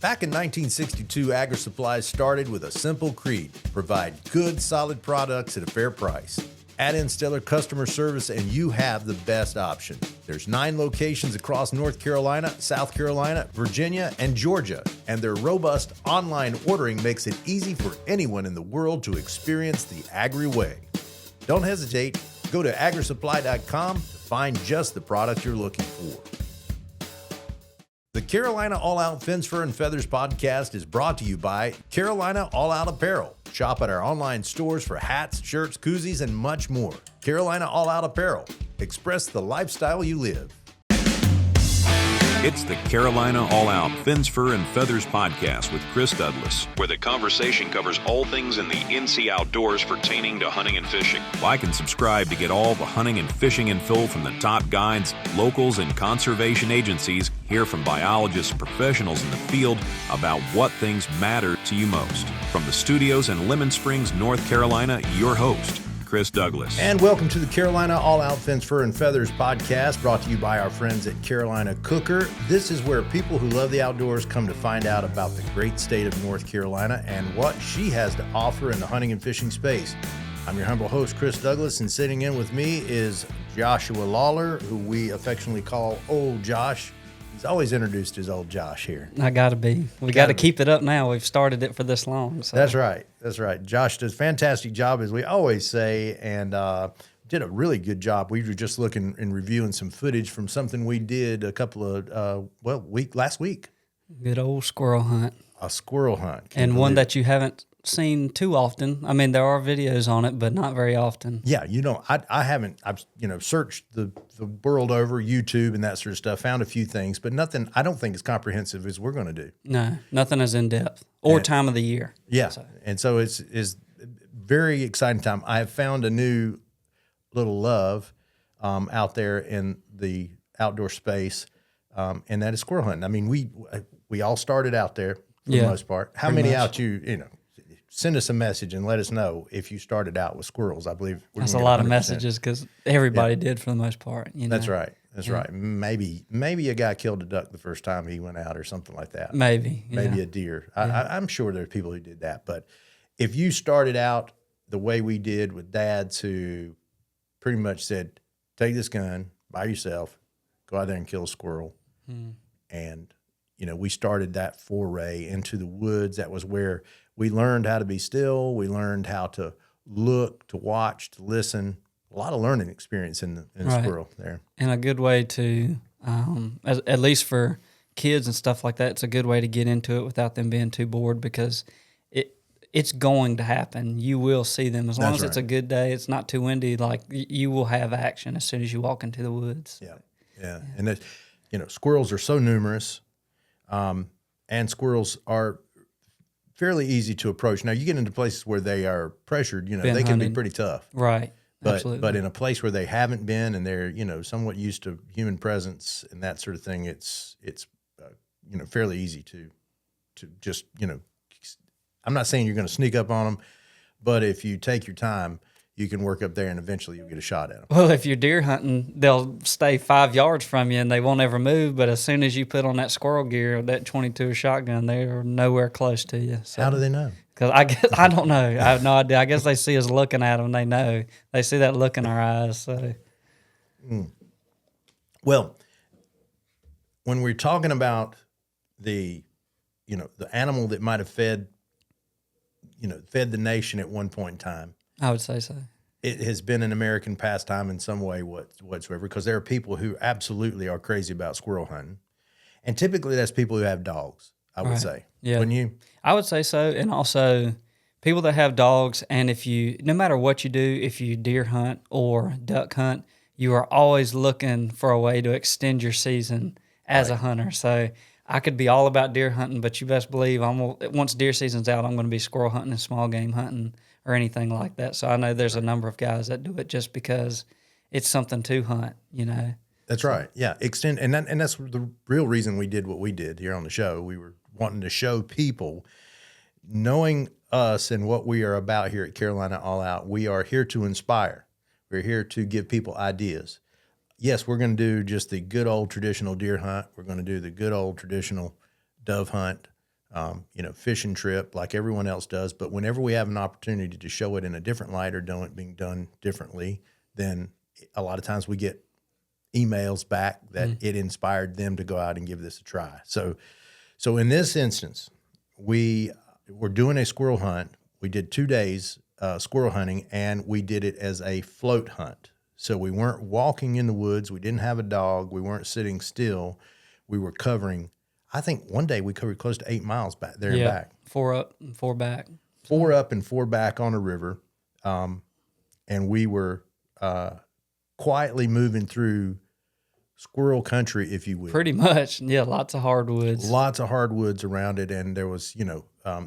Back in 1962, Agri Supplies started with a simple creed: provide good, solid products at a fair price. Add in stellar customer service and you have the best option. There's 9 locations across North Carolina, South Carolina, Virginia, and Georgia, and their robust online ordering makes it easy for anyone in the world to experience the Agri way. Don't hesitate. Go to agrisupply.com to find just the product you're looking for. The Carolina All Out Fence, Fur, and Feathers podcast is brought to you by Carolina All Out Apparel. Shop at our online stores for hats, shirts, koozies, and much more. Carolina All Out Apparel. Express the lifestyle you live. It's the Carolina All Out Fence, Fur, and Feathers podcast with Chris Douglas, where the conversation covers all things in the NC outdoors pertaining to hunting and fishing. Like and subscribe to get all the hunting and fishing info from the top guides, locals, and conservation agencies. Hear from biologists and professionals in the field about what things matter to you most. From the studios in Lemon Springs, North Carolina, your host, Chris Douglas. And welcome to the Carolina All Out Fence, Fur, and Feathers podcast, brought to you by our friends at Carolina Cooker. This is where people who love the outdoors come to find out about the great state of North Carolina and what she has to offer in the hunting and fishing space. I'm your humble host, Chris Douglas, and sitting in with me is Joshua Lawler, who we affectionately call Old Josh. He's always introduced as Old Josh here. I gotta be. We gotta keep it up now. We've started it for this long. So. That's right. That's right. Josh does a fantastic job, as we always say, and did a really good job. We were just looking and reviewing some footage from something we did a couple of, last week. Good old squirrel hunt. A squirrel hunt. And one that you haven't seen too often. I mean, there are videos on it, but not very often. Yeah, I haven't. I've searched the world over, YouTube and that sort of stuff. Found a few things, but nothing. I don't think as comprehensive as we're going to do. No, nothing as in depth or time of the year. Yeah, and so it's very exciting time. I have found a new little love out there in the outdoor space, and that is squirrel hunting. I mean, we all started out there for the most part. How many much. Out you know? Send us a message and let us know if you started out with squirrels. I believe that's a lot of messages because everybody did for the most part. You know? That's right. That's right. Maybe a guy killed a duck the first time he went out or something like that. Maybe a deer. I'm sure there are people who did that. But if you started out the way we did with dads who pretty much said, take this gun by yourself, go out there and kill a squirrel. And, we started that foray into the woods. That was where we learned how to be still. We learned how to look, to watch, to listen. A lot of learning experience in the squirrel there. And a good way to, at least for kids and stuff like that, it's a good way to get into it without them being too bored because it's going to happen. You will see them. As long as it's a good day, it's not too windy, like you will have action as soon as you walk into the woods. Yeah. And, squirrels are so numerous, and squirrels are fairly easy to approach. Now, you get into places where they are pressured, they can be pretty tough. Right. But in a place where they haven't been and they're, somewhat used to human presence and that sort of thing, it's fairly easy to just, I'm not saying you're going to sneak up on them, but if you take your time, you can work up there and eventually you'll get a shot at them. Well, if you're deer hunting, they'll stay 5 yards from you and they won't ever move. But as soon as you put on that squirrel gear, that 22 shotgun, they're nowhere close to you. So, how do they know? Because I don't know. I have no idea. I guess they see us looking at them. They know. They see that look in our eyes. So, Well, when we're talking about the animal that might have fed the nation at one point in time, I would say so. It has been an American pastime in some way whatsoever, because there are people who absolutely are crazy about squirrel hunting. And typically that's people who have dogs, I would say. Yeah. Wouldn't you? I would say so. And also people that have dogs, and no matter what you do, if you deer hunt or duck hunt, you are always looking for a way to extend your season as a hunter. So I could be all about deer hunting, but you best believe once deer season's out, I'm going to be squirrel hunting and small game hunting or anything like that. So I know there's a number of guys that do it just because it's something to hunt, That's right. Yeah. Extend. And that's the real reason we did what we did here on the show. We were wanting to show people, knowing us and what we are about here at Carolina All Out, we are here to inspire. We're here to give people ideas. Yes, we're going to do just the good old traditional deer hunt. We're going to do the good old traditional dove hunt, fishing trip like everyone else does. But whenever we have an opportunity to show it in a different light or being done differently, then a lot of times we get emails back that it inspired them to go out and give this a try. So in this instance, we were doing a squirrel hunt. We did 2 days squirrel hunting, and we did it as a float hunt. So we weren't walking in the woods. We didn't have a dog. We weren't sitting still. We were covering, I think one day we covered close to 8 miles back there and back. 4 up and 4 back. 4 up and 4 back on a river. And we were quietly moving through squirrel country, if you will. Pretty much. Yeah, lots of hardwoods. Lots of hardwoods around it. And there was,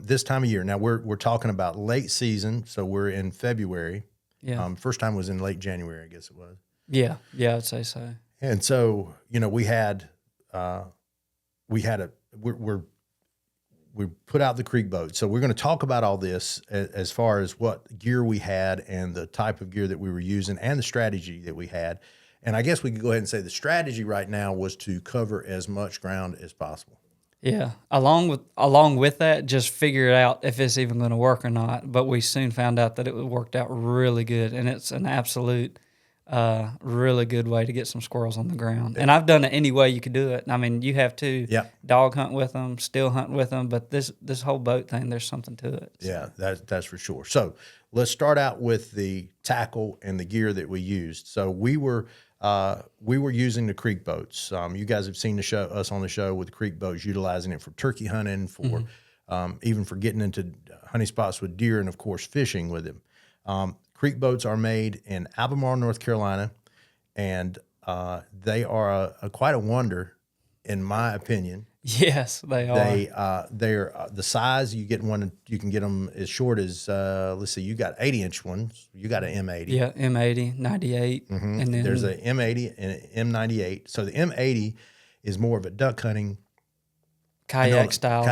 this time of year. Now we're talking about late season. So we're in February. Yeah. First time was in late January, I guess it was. Yeah, I'd say so. And so, we put out the creek boat. So we're going to talk about all this as far as what gear we had and the type of gear that we were using and the strategy that we had. And I guess we could go ahead and say the strategy right now was to cover as much ground as possible. Yeah. Along with that, just figure out if it's even going to work or not. But we soon found out that it worked out really good, and it's an absolute really good way to get some squirrels on the ground. And I've done it any way you could do it. I mean, you have to dog hunt with them, still hunt with them, but this whole boat thing, there's something to it. So. Yeah, that's for sure. So let's start out with the tackle and the gear that we used. So we were using the creek boats. You guys have seen us on the show with the creek boats, utilizing it for turkey hunting, for even for getting into hunting spots with deer, and of course fishing with them. Creek boats are made in Albemarle, North Carolina, and they are quite a wonder, in my opinion. Yes, they are. They're the size. You can get them as short as let's see. You got 80-inch ones. You got an M80. Yeah, M80, 98, and then there's a M80 and an M98. So the M80 is more of a duck hunting kayak style,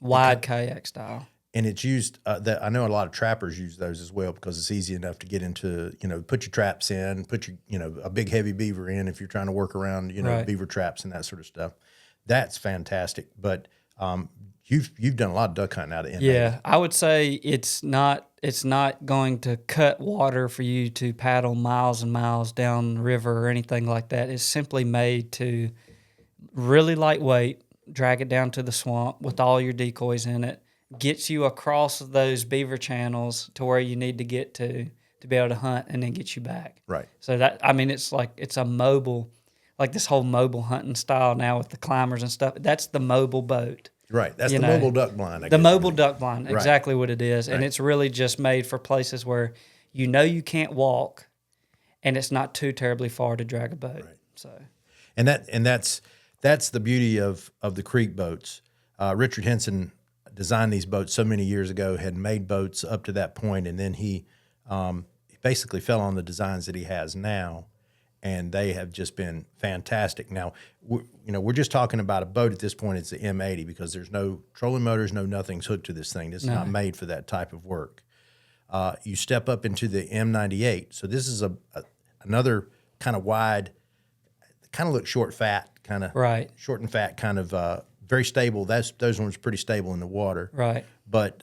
wide kayak kayak style. And it's used. I know a lot of trappers use those as well because it's easy enough to get into. Put your traps in, put your a big heavy beaver in if you're trying to work around right. beaver traps and that sort of stuff. That's fantastic. But you've done a lot of duck hunting out of M80. Yeah, I would say it's not going to cut water for you to paddle miles and miles down the river or anything like that. It's simply made to really lightweight, drag it down to the swamp with all your decoys in it. Gets you across those beaver channels to where you need to get to be able to hunt, and then get you back. Right. So it's a mobile, like this whole mobile hunting style now with the climbers and stuff. That's the mobile boat. Right. That's the mobile duck blind. The mobile duck blind, exactly what it is. Right. And it's really just made for places where you can't walk, and it's not too terribly far to drag a boat. Right. So, and that's the beauty of the creek boats. Richard Henson designed these boats so many years ago, had made boats up to that point, and then he basically fell on the designs that he has now, and they have just been fantastic. Now, we're just talking about a boat at this point. It's the M80 because there's no trolling motors, nothing's hooked to this thing. This is not made for that type of work. You step up into the M98. So this is another kind of wide, kind of look short, fat, kind of short and fat, kind of very stable. Those ones are pretty stable in the water. Right. But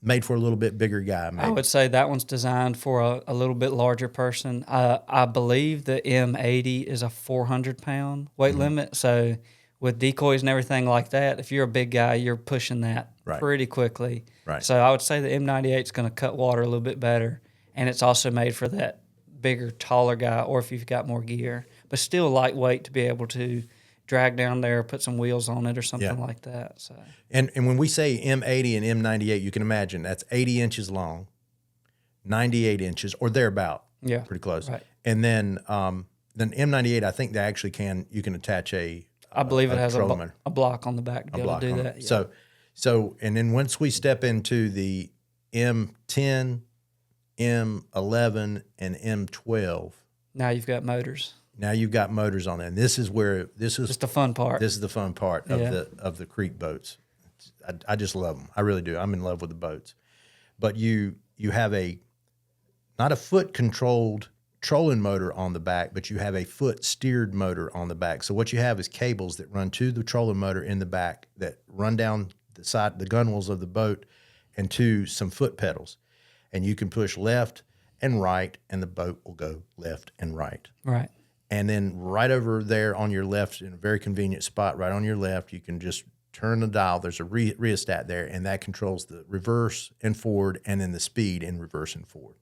made for a little bit bigger guy, maybe. I would say that one's designed for a little bit larger person. I believe the M80 is a 400-pound weight limit. So with decoys and everything like that, if you're a big guy, you're pushing that pretty quickly. Right. So I would say the M98 is going to cut water a little bit better, and it's also made for that bigger, taller guy, or if you've got more gear, but still lightweight to be able to drag down there, put some wheels on it or something like that. So, and when we say M80 and M98, you can imagine that's 80 inches long, 98 inches or thereabout. Yeah, pretty close. Right. And then M98, I think they actually you can attach I believe it has a block on the back to be able to do that. Yeah. So and then once we step into the M10, M11, and M12, now you've got motors. Now you've got motors on there, and this is just the fun part. This is the fun part of the creek boats. I just love them. I really do. I'm in love with the boats. But you have not a foot controlled trolling motor on the back, but you have a foot steered motor on the back. So what you have is cables that run to the trolling motor in the back that run down the gunwales of the boat, and 2, some foot pedals. And you can push left and right, and the boat will go left and right. Right. And then right over there on your left, in a very convenient spot right on your left, you can just turn the dial. There's a rheostat there, and that controls the reverse and forward, and then the speed in reverse and forward.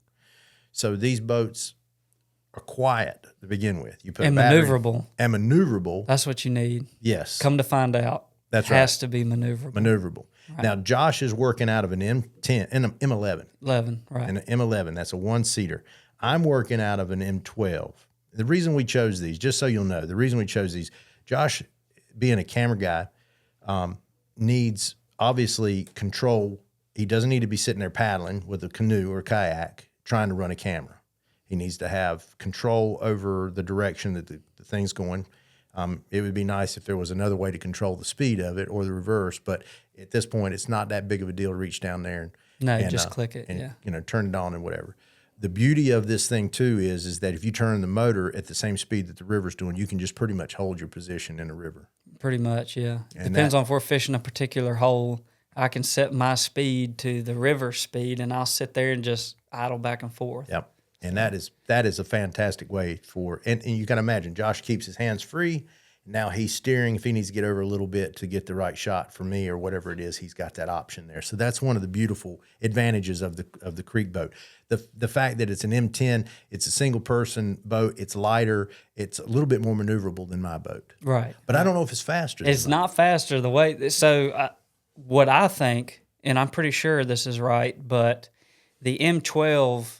So these boats are quiet to begin with. You put and a battery, maneuverable. And maneuverable. That's what you need. Yes. Come to find out, That's it has to be maneuverable. Maneuverable. Right. Now, Josh is working out of an M10 and an M11. 11, right. And an M11, that's a one-seater. I'm working out of an M12. The reason we chose these, just so you'll know, the reason we chose these, Josh, being a camera guy, needs, obviously, control. He doesn't need to be sitting there paddling with a canoe or kayak trying to run a camera. He needs to have control over the direction that the thing's going. It would be nice if there was another way to control the speed of it or the reverse, but at this point, it's not that big of a deal to reach down there and just click it, and turn it on and whatever. The beauty of this thing too is that if you turn the motor at the same speed that the river's doing, you can just pretty much hold your position in the river. Pretty much, yeah. And Depends on if we're fishing a particular hole. I can set my speed to the river speed, and I'll sit there and just idle back and forth. Yep. And that is a fantastic way for, and you can imagine, Josh keeps his hands free. Now he's steering. If he needs to get over a little bit to get the right shot for me or whatever it is, he's got that option there. So that's one of the beautiful advantages of the creek boat. The fact that it's an M10, it's a single person boat, it's lighter, it's a little bit more maneuverable than my boat. Right. But I don't know if it's faster. It's not faster the way. So what I think, and I'm pretty sure this is right, but the M12,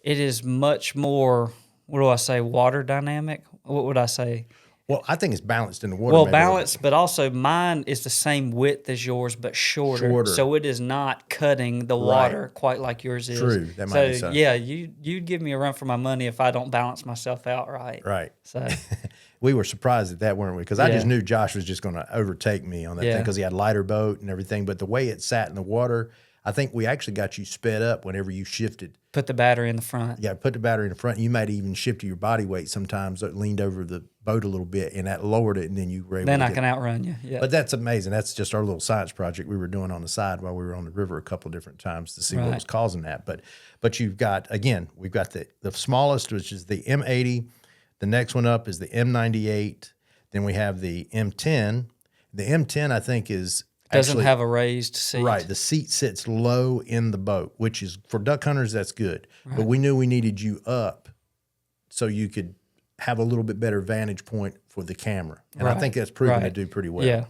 it is much more, what do I say, water dynamic? What would I say? Well, I think it's balanced in the water. Well, balanced, but also mine is the same width as yours, but shorter. So it is not cutting the water quite like yours is. True, that might be so. Yeah, you'd give me a run for my money if I don't balance myself out right. Right. So we were surprised at that, weren't we? Because I just knew Josh was just going to overtake me on that thing because he had a lighter boat and everything. But the way it sat in the water, I think we actually got you sped up whenever you shifted. Put the battery in the front. Yeah, put the battery in the front. You might even shift your body weight sometimes. That leaned over the boat a little bit, and that lowered it, and then you were able to I can outrun you. Yeah. But that's amazing. That's just our little science project we were doing on the side while we were on the river a couple of different times to see what was causing that. But you've got, again, we've got the smallest, which is the M80. The next one up is the M98. Then we have the M10. The M10, I think, doesn't have a raised seat. Right. The seat sits low in the boat, which is, for duck hunters, that's good. Right. But we knew we needed you up so you could have a little bit better vantage point for the camera. And I think that's proven to do pretty well. Yeah.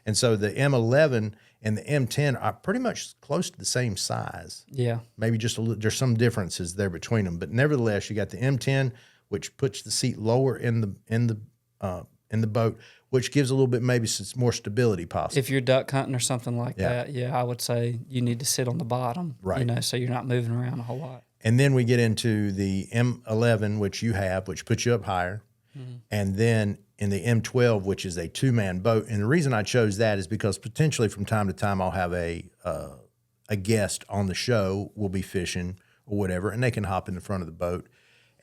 And so the M11 and the M10 are pretty much close to the same size. Yeah. Maybe just there's some differences there between them. But nevertheless, you got the M10, which puts the seat lower in the boat, which gives a little bit maybe some more stability possible. If you're duck hunting or something like that, I would say you need to sit on the bottom, right? So you're not moving around a whole lot. And then we get into the M11, which you have, which puts you up higher, and then in the M12, which is a two-man boat. And the reason I chose that is because potentially from time to time I'll have a guest on the show, will be fishing or whatever, and they can hop in the front of the boat.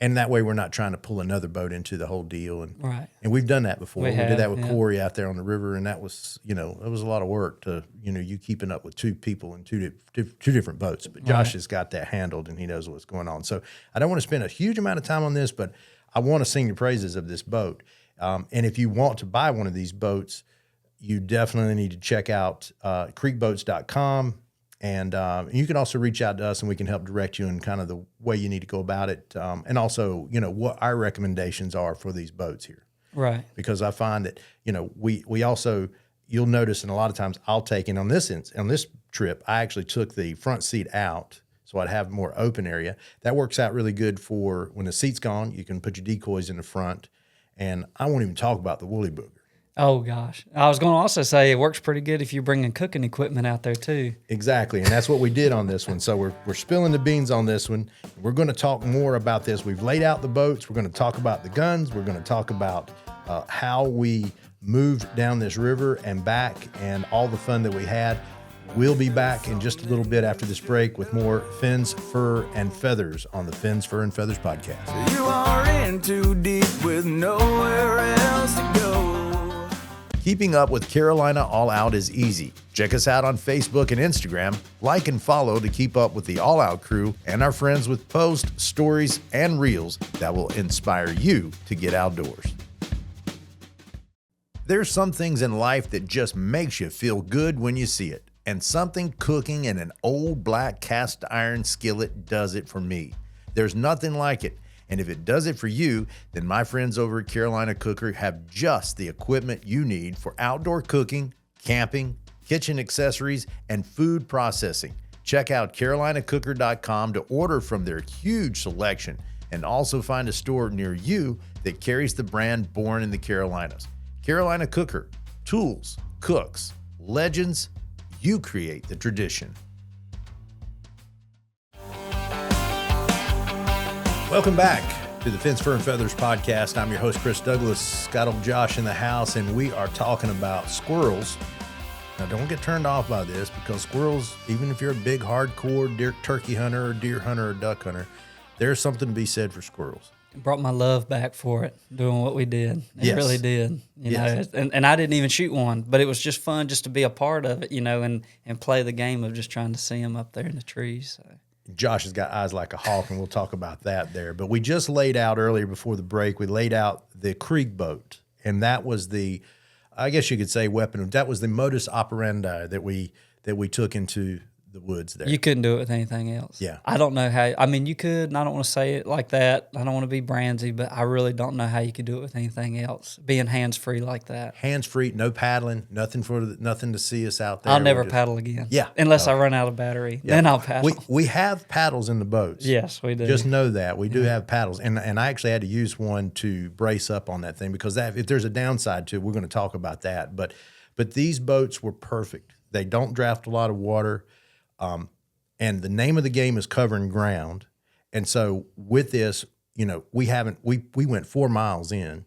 And that way we're not trying to pull another boat into the whole deal. And and we've done that before. We did that with Corey out there on the river, and that was, it was a lot of work to, you keeping up with two people in two different boats. But Josh has got that handled, and he knows what's going on. So I don't want to spend a huge amount of time on this, but I want to sing the praises of this boat. And if you want to buy one of these boats, you definitely need to check out creekboats.com. And you can also reach out to us, and we can help direct you in kind of the way you need to go about it. And also, what our recommendations are for these boats here. Right. Because I find that, we also, you'll notice, and a lot of times I'll take, and on this trip, I actually took the front seat out so I'd have more open area. That works out really good for when the seat's gone. You can put your decoys in the front. And I won't even talk about the woolly booger. Oh, gosh. I was going to also say it works pretty good if you're bringing cooking equipment out there, too. Exactly, and that's what we did on this one. So we're spilling the beans on this one. We're going to talk more about this. We've laid out the boats. We're going to talk about the guns. We're going to talk about how we moved down this river and back and all the fun that we had. We'll be back in just a little bit after this break with more Fins, Fur, and Feathers on the Fins, Fur, and Feathers podcast. You are in too deep with nowhere else to go. Keeping up with Carolina All Out is easy. Check us out on Facebook and Instagram. Like and follow to keep up with the All Out crew and our friends with posts, stories, and reels that will inspire you to get outdoors. There's some things in life that just makes you feel good when you see it. And something cooking in an old black cast iron skillet does it for me. There's nothing like it. And if it does it for you, then my friends over at Carolina Cooker have just the equipment you need for outdoor cooking, camping, kitchen accessories, and food processing. Check out carolinacooker.com to order from their huge selection and also find a store near you that carries the brand born in the Carolinas. Carolina Cooker, tools, cooks, legends, you create the tradition. Welcome back to the Fence, Fur, and Feathers podcast. I'm your host, Chris Douglas. Got old Josh in the house, and we are talking about squirrels. Now, don't get turned off by this, because squirrels, even if you're a big, hardcore turkey hunter or deer hunter or duck hunter, there's something to be said for squirrels. It brought my love back for it, doing what we did. It really did. You know, and I didn't even shoot one, but it was just fun just to be a part of it, you know, and play the game of just trying to see them up there in the trees. So. Josh has got eyes like a hawk, and we'll talk about that there. But we just laid out earlier before the break, we laid out the creek boat, and that was the, I guess you could say, weapon. That was the modus operandi that we took into the woods there. You couldn't do it with anything else. Yeah. I don't know how. I mean, you could, and I don't want to say it like that. I don't want to be brandsy, but I really don't know how you could do it with anything else, being hands-free like that. Hands-free, no paddling, nothing to see us out there. I'll never paddle again. Yeah. Unless I run out of battery. Yeah. Then I'll paddle. We have paddles in the boats. Yes, we do. Just know that. We do have paddles. And I actually had to use one to brace up on that thing, because if there's a downside to it, we're going to talk about that. But these boats were perfect. They don't draft a lot of water. And the name of the game is covering ground. And so with this, you know, we went 4 miles in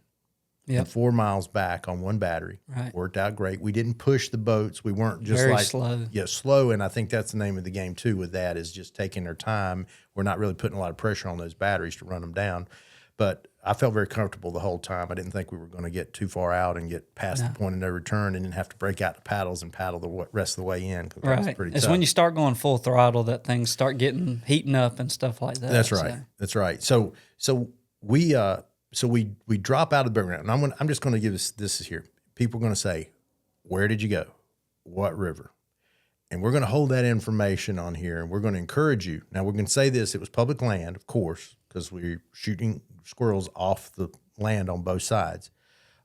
and 4 miles back on one battery. Right. Worked out great. We didn't push the boats. We weren't just very slow. Yeah, slow. And I think that's the name of the game too with that, is just taking their time. We're not really putting a lot of pressure on those batteries to run them down. But I felt very comfortable the whole time. I didn't think we were going to get too far out and get past the point of no return and then have to break out the paddles and paddle the rest of the way in. Right. That was pretty it's tough. when you start going full throttle that things start heating up and stuff like that. That's right. That's right. So we drop out of the background, and I'm just going to give this here. People are going to say, "Where did you go? What river?" And we're going to hold that information on here, and we're going to encourage you. Now, we're going to say this: it was public land, of course, because we're shooting squirrels off the land on both sides.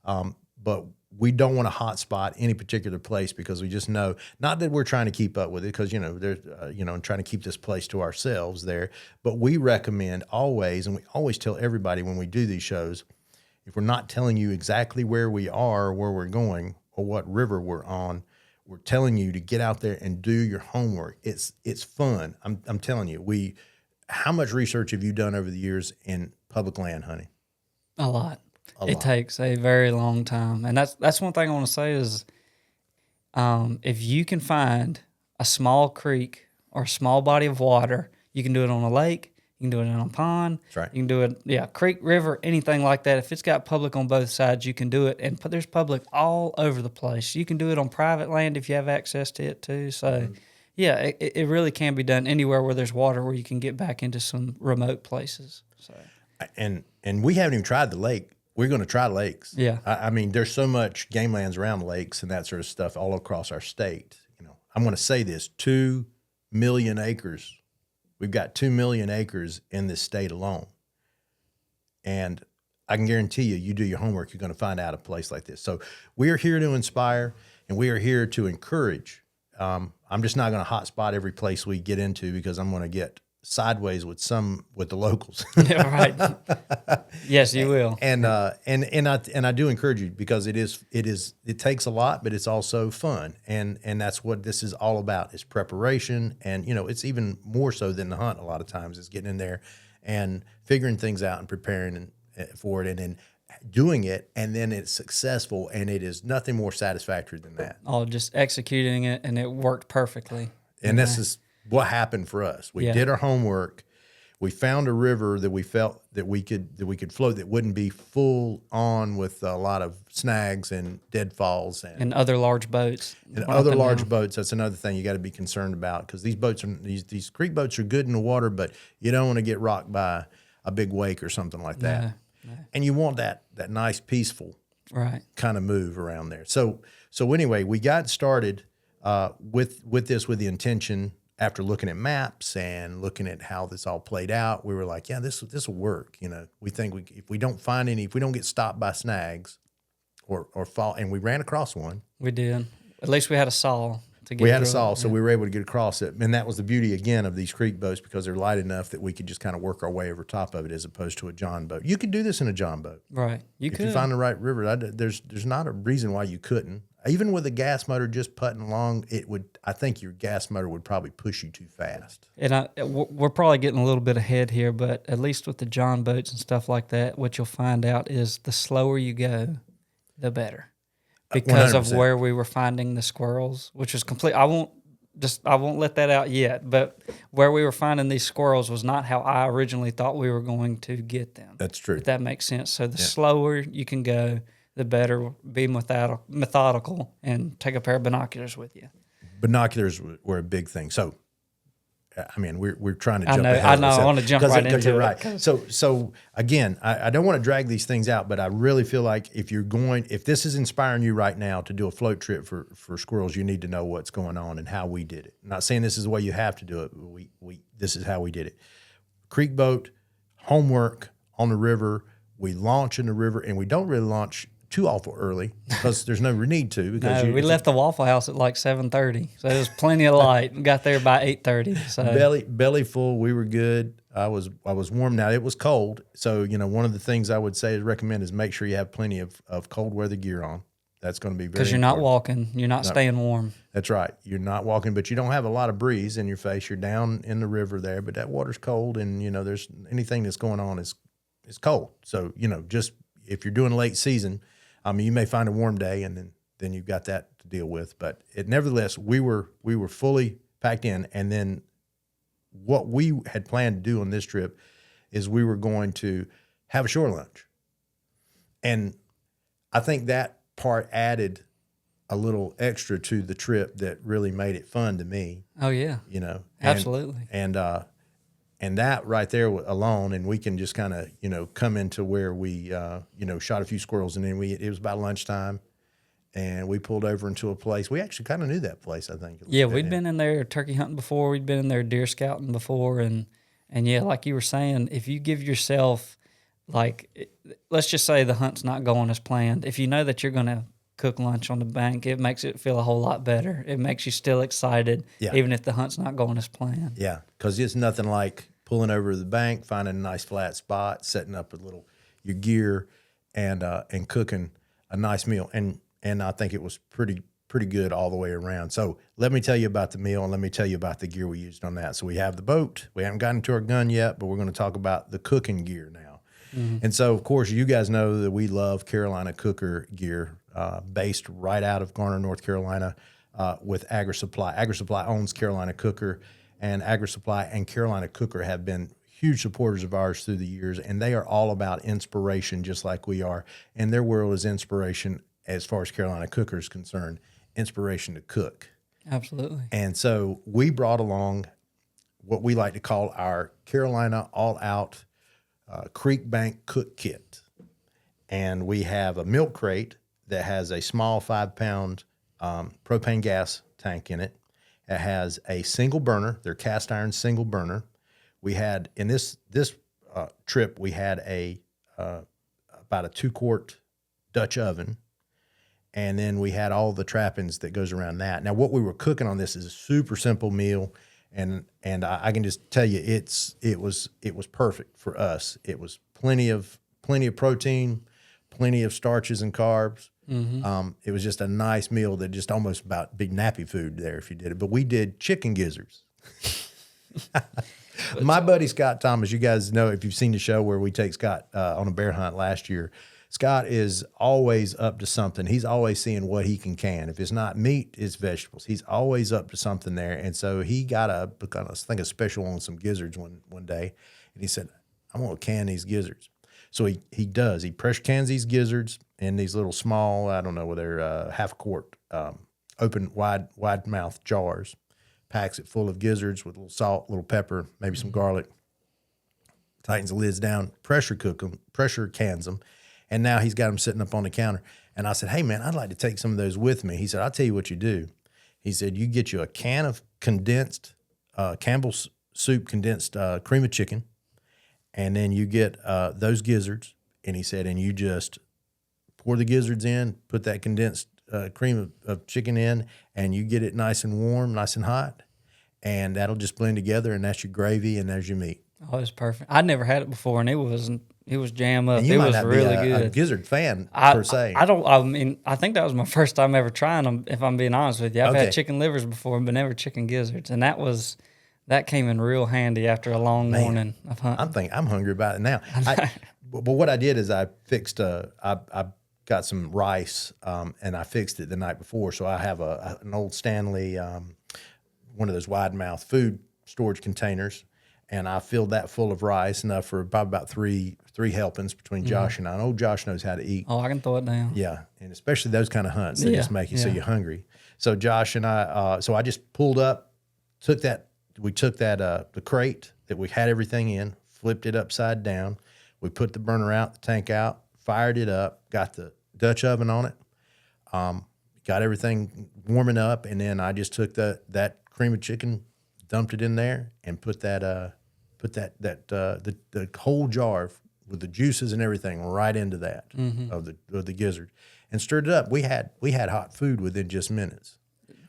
But we don't want to hot spot any particular place, because we just know, not that we're trying to keep up with it, because, you know, there's, and trying to keep this place to ourselves there. But we recommend always, and we always tell everybody when we do these shows, if we're not telling you exactly where we are, or where we're going, or what river we're on, we're telling you to get out there and do your homework. It's fun. I'm telling you, how much research have you done over the years in public land hunting? A lot. It takes a very long time. And that's one thing I want to say is, if you can find a small creek or a small body of water, you can do it on a lake, you can do it on a pond. That's right. You can do it, creek, river, anything like that. If it's got public on both sides, you can do it. And there's public all over the place. You can do it on private land if you have access to it too. So, it really can be done anywhere where there's water, where you can get back into some remote places. So, and we haven't even tried the lake. We're going to try lakes. Yeah. I mean, there's so much game lands around lakes and that sort of stuff all across our state. You know, I'm going to say this: 2 million acres. We've got 2 million acres in this state alone. And I can guarantee you do your homework, you're going to find out a place like this. So we are here to inspire, and we are here to encourage. I'm just not going to hotspot every place we get into, because I'm going to get sideways with the locals. Yeah, right. Yes, you will. And I do encourage you, because it takes a lot, but it's also fun. And that's what this is all about, is preparation. And, it's even more so than the hunt a lot of times, is getting in there and figuring things out and preparing for it, and then doing it, and then it's successful, and it is nothing more satisfactory than that. Oh, just executing it, and it worked perfectly. And this is what happened for us. We did our homework. we found a river that we felt that we could float that wouldn't be full on with a lot of snags and deadfalls and other large boats. And other large boats. That's another thing you got to be concerned about, because these boats are these creek boats are good in the water, but you don't want to get rocked by a big wake or something like that. No. And you want that nice peaceful kind of move around there. So anyway, we got started with this with the intention. After looking at maps and looking at how this all played out, we were like, yeah, this will work. We think if we don't get stopped by snags or fall, and we ran across one. We did. At least we had a saw to get. We had a saw, so we were able to get across it. And that was the beauty, again, of these creek boats, because they're light enough that we could just kind of work our way over top of it, as opposed to a john boat. You could do this in a john boat. Right. If you find the right river, there's not a reason why you couldn't. Even with a gas motor just putting along, I think your gas motor would probably push you too fast. And we're probably getting a little bit ahead here, but at least with the john boats and stuff like that, what you'll find out is the slower you go, the better. Because 100%. Of where we were finding the squirrels, which was complete. I won't let that out yet, but where we were finding these squirrels was not how I originally thought we were going to get them. That's true. If that makes sense. So the slower you can go, the better. Be methodical and take a pair of binoculars with you. Binoculars were a big thing. So, I mean, we're trying to jump ahead. I know. I want to jump right into it. You're right. So again, I don't want to drag these things out, but I really feel like if this is inspiring you right now to do a float trip for squirrels, you need to know what's going on and how we did it. I'm not saying this is the way you have to do it, but this is how we did it. Creek boat, homework on the river. We launch in the river, and we don't really launch too awful early, because there's no need to. Because we left the Waffle House at like 7:30, so there was plenty of light. We got there by 8:30. So belly full, we were good. I was warm. Now it was cold, so one of the things I would recommend is make sure you have plenty of cold weather gear on. That's going to be very because you're not walking, you're not staying warm. That's right. You're not walking, but you don't have a lot of breeze in your face. You're down in the river there, but that water's cold, and there's anything that's going on is cold. So just if you're doing late season. You may find a warm day, and then you've got that to deal with. But nevertheless, we were fully packed in. And then what we had planned to do on this trip is we were going to have a shore lunch. And I think that part added a little extra to the trip that really made it fun to me. Oh, yeah. Absolutely. And that right there alone, and we can just kind of, come into where we, shot a few squirrels, and then it was about lunchtime, and we pulled over into a place. We actually kind of knew that place, I think. Yeah, we'd been in there turkey hunting before. We'd been in there deer scouting before. And yeah, like you were saying, if you give yourself, let's just say the hunt's not going as planned. If you know that you're going to cook lunch on the bank, it makes it feel a whole lot better. It makes you still excited, even if the hunt's not going as planned. Yeah, because it's nothing like pulling over to the bank, finding a nice flat spot, setting up your gear, and cooking a nice meal. And I think it was pretty good all the way around. So let me tell you about the meal, and let me tell you about the gear we used on that. So we have the boat. We haven't gotten to our gun yet, but we're going to talk about the cooking gear now. Mm-hmm. And so, of course, you guys know that we love Carolina Cooker gear, based right out of Garner, North Carolina, with AgriSupply. AgriSupply owns Carolina Cooker, and AgriSupply and Carolina Cooker have been huge supporters of ours through the years, and they are all about inspiration, just like we are. And their world is inspiration, as far as Carolina Cooker is concerned, inspiration to cook. Absolutely. And so we brought along what we like to call our Carolina All-Out Creek Bank Cook Kit. And we have a milk crate that has a small 5-pound propane gas tank in it. It has a single burner. They're cast iron single burner. We had, in this trip, we had about a 2-quart Dutch oven. And then we had all the trappings that goes around that. Now, what we were cooking on this is a super simple meal, and I can just tell you it was perfect for us. It was plenty of protein, plenty of starches and carbs. Mm-hmm. It was just a nice meal that just almost about big nappy food there if you did it. But we did chicken gizzards. My buddy Scott Thomas, you guys know if you've seen the show where we take Scott on a bear hunt last year. Scott is always up to something. He's always seeing what he can. If it's not meat, it's vegetables. He's always up to something there. And so he got I think a special on some gizzards one day. And he said, I'm going to can these gizzards. So he does. He pressure cans these gizzards in these little small, I don't know, they're half quart, open, wide mouth jars, packs it full of gizzards with a little salt, a little pepper, maybe some garlic, tightens the lids down, pressure cans them, and now he's got them sitting up on the counter. And I said, hey, man, I'd like to take some of those with me. He said, I'll tell you what you do. He said, you get you a can of condensed, Campbell's soup condensed cream of chicken, and then you get those gizzards. And he said, and you just pour the gizzards in, put that condensed cream of chicken in, and you get it nice and warm, nice and hot, and that'll just blend together, and that's your gravy, and there's your meat. Oh, it's perfect. I'd never had it before, and it was jam up. And you It might was not really be good. a gizzard fan per se. I think that was my first time ever trying them, if I'm being honest with you. I've Okay. had chicken livers before, but never chicken gizzards, and that came in real handy after a long morning of hunting. I'm hungry about it now. But what I did is I fixed I got some rice and I fixed it the night before. So I have an old Stanley, one of those wide mouth food storage containers, and I filled that full of rice, enough for probably about three helpings between Josh and I. And old Josh knows how to eat. Oh, I can throw it down. Yeah, and especially those kind of hunts, they just make you so yeah. you're hungry. So Josh and I, so I just pulled up, we took the crate that we had everything in, flipped it upside down. We put the burner out, the tank out, fired it up, got the Dutch oven on it, got everything warming up, and then I just took that cream of chicken, dumped it in there, and put the whole jar with the juices and everything right into that of the gizzard, and stirred it up. We had hot food within just minutes.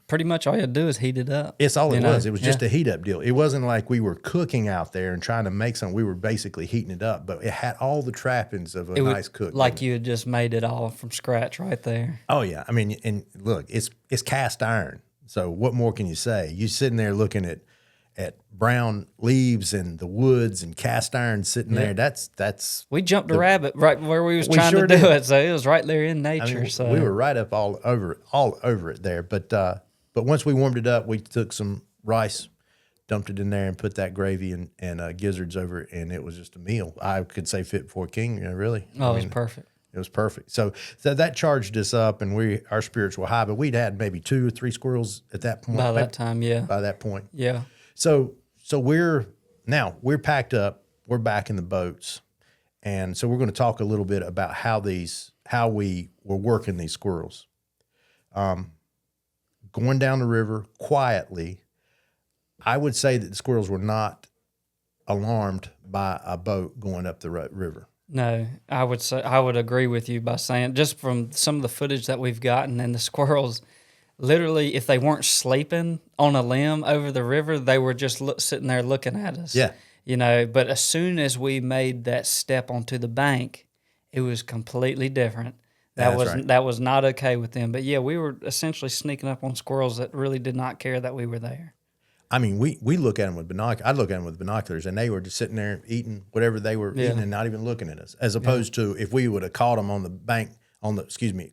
Pretty much all you had to do is heat it up. It's all it was. It was just yeah. a heat up deal. It wasn't like we were cooking out there and trying to make something. We were basically heating it up, but it had all the trappings of a nice cook. Like you had just made it all from scratch right there. Oh yeah, I mean, and look, it's cast iron. So what more can you say? You sitting there looking at brown leaves and the woods and cast iron sitting there. That's We jumped a rabbit right where we was We trying sure to do did. it, so it was right there in nature. I mean, so we were right up all over it there. But once we warmed it up, we took some rice, dumped it in there, and put that gravy and gizzards over it, and it was just a meal. I could say fit for a king, really. it was perfect. It was perfect. So that charged us up, and our spirits were high. But we'd had maybe 2 or 3 squirrels at that point. By that time, yeah. By that point, Yeah. So we're packed up. We're back in the boats, and so we're going to talk a little bit about how we were working these squirrels. Going down the river quietly, I would say that the squirrels were not alarmed by a boat going up the river. No, I would agree with you by saying, just from some of the footage that we've gotten, and the squirrels, literally, if they weren't sleeping on a limb over the river, they were just sitting there looking at us. Yeah. But as soon as we made that step onto the bank, it was completely different. That was not okay with them. But yeah, we were essentially sneaking up on squirrels that really did not care that we were there. I mean, we look at them with binoculars. I'd look at them with binoculars, and they were just sitting there eating whatever they were eating and not even looking at us. As opposed to if we would have caught them on the bank,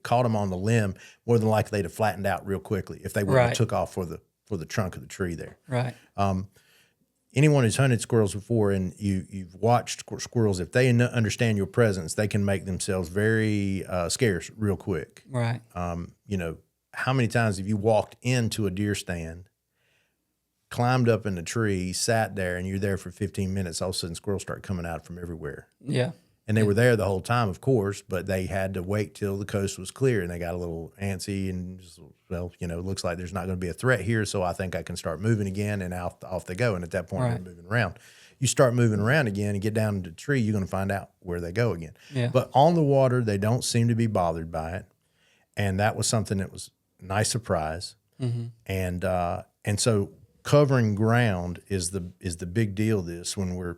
caught them on the limb, more than likely they'd have flattened out real quickly if they would have took off for the trunk of the tree there. Right. Anyone who's hunted squirrels before and you've watched squirrels, if they understand your presence, they can make themselves very scarce real quick. Right. How many times have you walked into a deer stand, climbed up in the tree, sat there, and you're there for 15 minutes, all of a sudden squirrels start coming out from everywhere. Yeah. And they were there the whole time, of course, but they had to wait till the coast was clear, and they got a little antsy and just, it looks like there's not going to be a threat here, so I think I can start moving again, and off they go. And at that point, they're moving around. You start moving around again and get down to the tree, you're going to find out where they go again. Yeah. But on the water, they don't seem to be bothered by it, and that was something that was a nice surprise. Mm-hmm. And so covering ground is the big deal. This when we're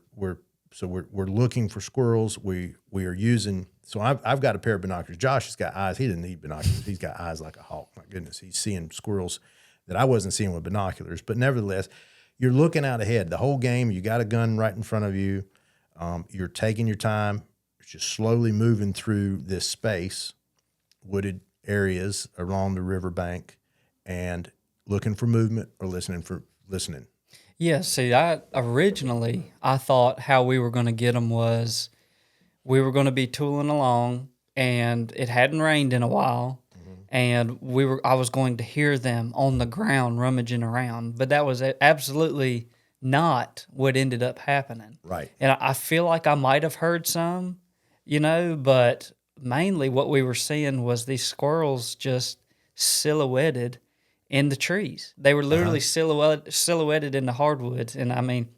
looking for squirrels. We are using. So I've got a pair of binoculars. Josh has got eyes. He didn't need binoculars. He's got eyes like a hawk. My goodness, he's seeing squirrels that I wasn't seeing with binoculars. But nevertheless, you're looking out ahead the whole game. You got a gun right in front of you. You're taking your time, just slowly moving through this space, wooded areas along the riverbank, and looking for movement or listening. Yeah, see, I thought how we were going to get them was we were going to be tooling along, and it hadn't rained in a while, and I was going to hear them on the ground rummaging around, but that was absolutely not what ended up happening. Right. And I feel like I might have heard some, but mainly what we were seeing was these squirrels just silhouetted in the trees. They were literally silhouetted in the hardwoods, and I mean,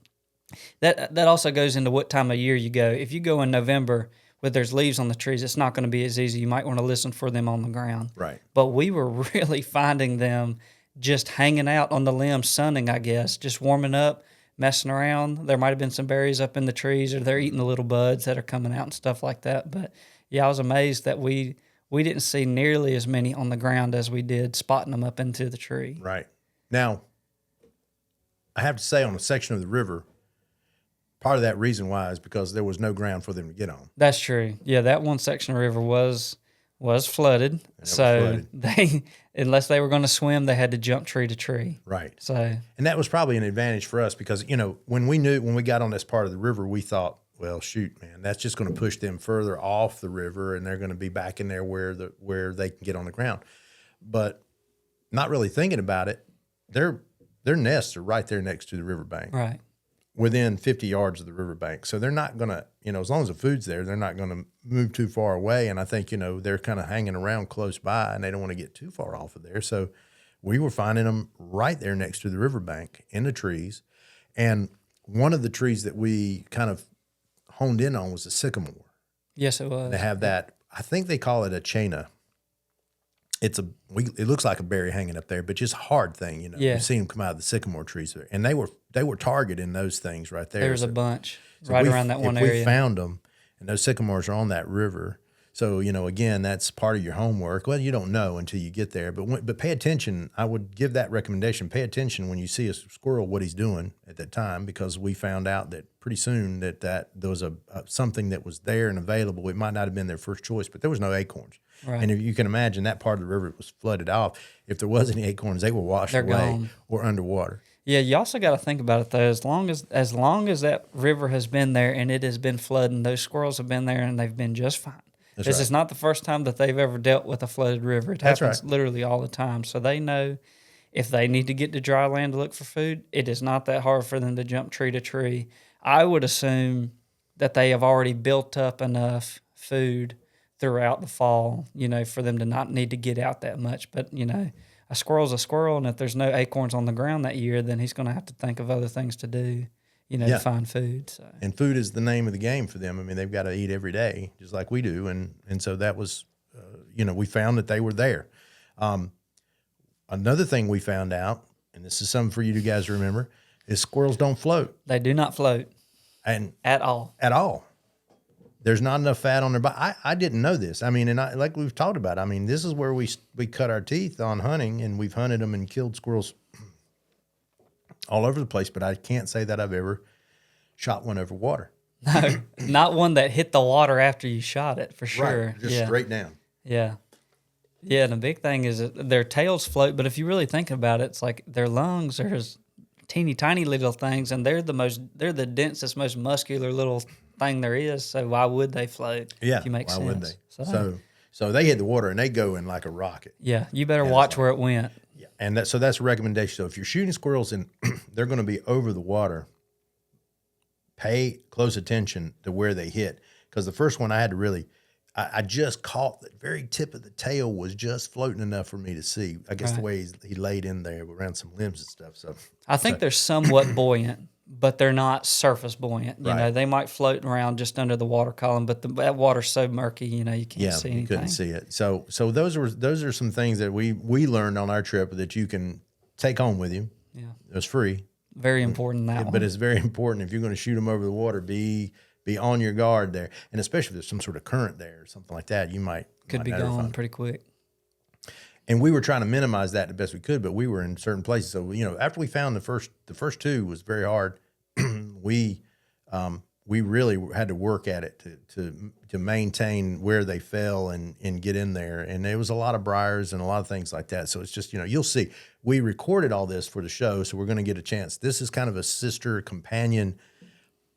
that also goes into what time of year you go. If you go in November where there's leaves on the trees, it's not going to be as easy. You might want to listen for them on the ground. Right. But we were really finding them just hanging out on the limbs, sunning, I guess, just warming up, messing around. There might have been some berries up in the trees, or they're eating the little buds that are coming out and stuff like that. But yeah, I was amazed that we didn't see nearly as many on the ground as we did spotting them up into the tree. Right. Now, I have to say, on a section of the river, part of that reason why is because there was no ground for them to get on. That's true. Yeah, that one section of the river was flooded. So they, unless they were going to swim, they had to jump tree to tree. Right. So, and that was probably an advantage for us because, when we got on this part of the river, we thought, well, shoot, man, that's just going to push them further off the river, and they're going to be back in there where they can get on the ground. But not really thinking about it, their nests are right there next to the riverbank. right. Within 50 yards of the riverbank. So they're not going to, as long as the food's there, they're not going to move too far away. And I think, they're kind of hanging around close by, and they don't want to get too far off of there. So we were finding them right there next to the riverbank in the trees. And one of the trees that we kind of honed in on was a sycamore. Yes, it was. They have that, I think they call it a chaina. It looks like a berry hanging up there, but just a hard thing, Yeah. You've seen them come out of the sycamore trees there. And they were targeting those things right there. There's a bunch right around that one area. We found them, and those sycamores are on that river. So, again, that's part of your homework. Well, you don't know until you get there, but pay attention. I would give that recommendation. Pay attention when you see a squirrel, what he's doing at that time, because we found out that pretty soon that there was something that was there and available. It might not have been their first choice, but there was no acorns. Right. And if you can imagine, that part of the river was flooded off. If there was any acorns, they were washed away gone. or underwater. Yeah, you also got to think about it though. As long as that river has been there and it has been flooding, those squirrels have been there and they've been just fine. This is not the first time that they've ever dealt with a flooded river. It happens literally all the time. So they know if they need to get to dry land to look for food, it is not that hard for them to jump tree to tree. I would assume that they have already built up enough food throughout the fall, for them to not need to get out that much. But, a squirrel's a squirrel, and if there's no acorns on the ground that year, then he's going to have to think of other things to do, to find food. So. And food is the name of the game for them. I mean, they've got to eat every day, just like we do. And so that was, we found that they were there. Another thing we found out, and this is something for you guys to remember, is squirrels don't float. They do not float. And at all. At all. There's not enough fat on their body. I didn't know this. I mean, like we've talked about, I mean, this is where we cut our teeth on hunting, and we've hunted them and killed squirrels all over the place, but I can't say that I've ever shot one over water. No, not one that hit the water after you shot it, for sure. Right, just straight down. Yeah. Yeah, and the big thing is that their tails float, but if you really think about it, it's like their lungs are just teeny tiny little things, and they're the densest, most muscular little thing there is. So why would they float? Yeah, if you make why sense? would they? So they hit the water and they go in like a rocket. Yeah, you better watch where it went. Yeah, and that's a recommendation. So if you're shooting squirrels and they're going to be over the water, pay close attention to where they hit, because the first one I had to really. I just caught the very tip of the tail was just floating enough for me to see. I guess the way he laid in there around some limbs and stuff. So I think they're somewhat buoyant, but they're not surface buoyant. You know, they might float around just under the water column, but that water's so murky, you can't see anything. You couldn't see it. So those are some things that we learned on our trip that you can take home with you. Yeah, it was free. Very important that one. But it's very important if you're going to shoot them over the water, be on your guard there, and especially if there's some sort of current there or something like that, you could be gone pretty quick. And we were trying to minimize that the best we could, but we were in certain places. So after we found the first two was very hard. We we really had to work at it to maintain where they fell and get in there. And there was a lot of briars and a lot of things like that. So it's just, you'll see. We recorded all this for the show, so we're going to get a chance. This is kind of a sister companion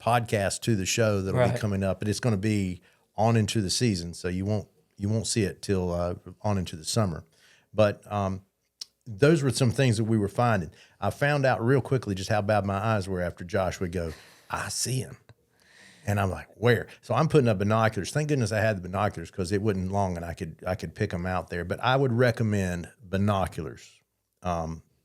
podcast to the show that'll be coming up, but it's going to be on into the season, so you won't see it till on into the summer. But those were some things that we were finding. I found out real quickly just how bad my eyes were after Josh would go, I see him. And I'm like, where? So I'm putting up binoculars. Thank goodness I had the binoculars because it wasn't long and I could pick them out there. But I would recommend binoculars,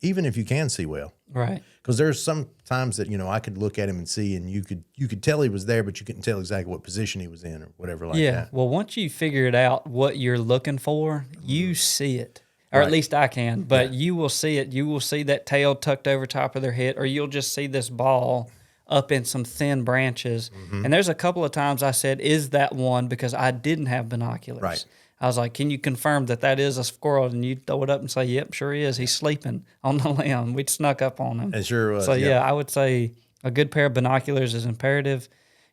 even if you can see well. Right. Because there's some times that, I could look at him and see, and you could tell he was there, but you couldn't tell exactly what position he was in or whatever like that. Yeah. Well, once you figured out what you're looking for, you see it. Or at least I can. But you will see it. You will see that tail tucked over top of their head, or you'll just see this ball up in some thin branches. Mm-hmm. And there's a couple of times I said, is that one? Because I didn't have binoculars. Right. I was like, can you confirm that is a squirrel? And you throw it up and say, yep, sure he is. He's sleeping on the limb. We'd snuck up on him. It sure was. So, yeah, I would say a good pair of binoculars is imperative.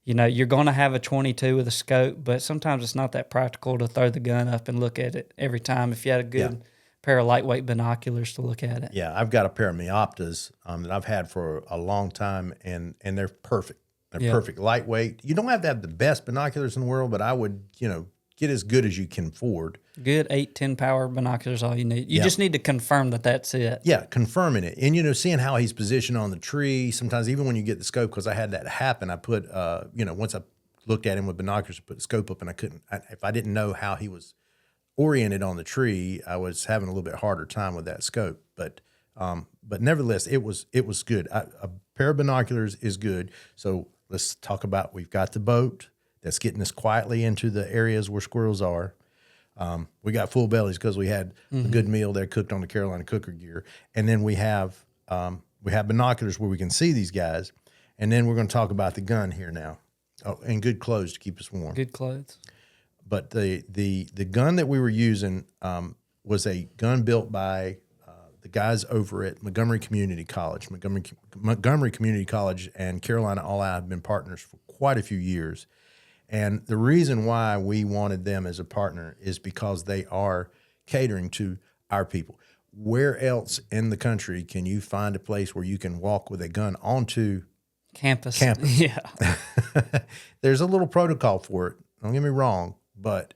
You're going to have a 22 with a scope, but sometimes it's not that practical to throw the gun up and look at it every time if you had a good pair of lightweight binoculars to look at it. Yeah, I've got a pair of Meoptas that I've had for a long time, and they're perfect. They're perfect, lightweight. You don't have to have the best binoculars in the world, but I would, get as good as you can afford. Good 8-10 power binoculars, all you need. You just need to confirm that that's it. Yeah, confirming it. And, seeing how he's positioned on the tree, sometimes even when you get the scope, because I had that happen, I put, once I looked at him with binoculars, I put the scope up, and if I didn't know how he was oriented on the tree, I was having a little bit harder time with that scope. But nevertheless, it was good. A pair of binoculars is good. So let's talk about, we've got the boat that's getting us quietly into the areas where squirrels are. We got full bellies because we had a good meal there cooked on the Carolina cooker gear. And then we have binoculars where we can see these guys. And then we're going to talk about the gun here now. Oh, and good clothes to keep us warm. Good clothes. But the gun that we were using was a gun built by the guys over at Montgomery Community College. Montgomery Community College and Carolina All Out have been partners for quite a few years. And the reason why we wanted them as a partner is because they are catering to our people. Where else in the country can you find a place where you can walk with a gun onto campus? Yeah. There's a little protocol for it. Don't get me wrong, but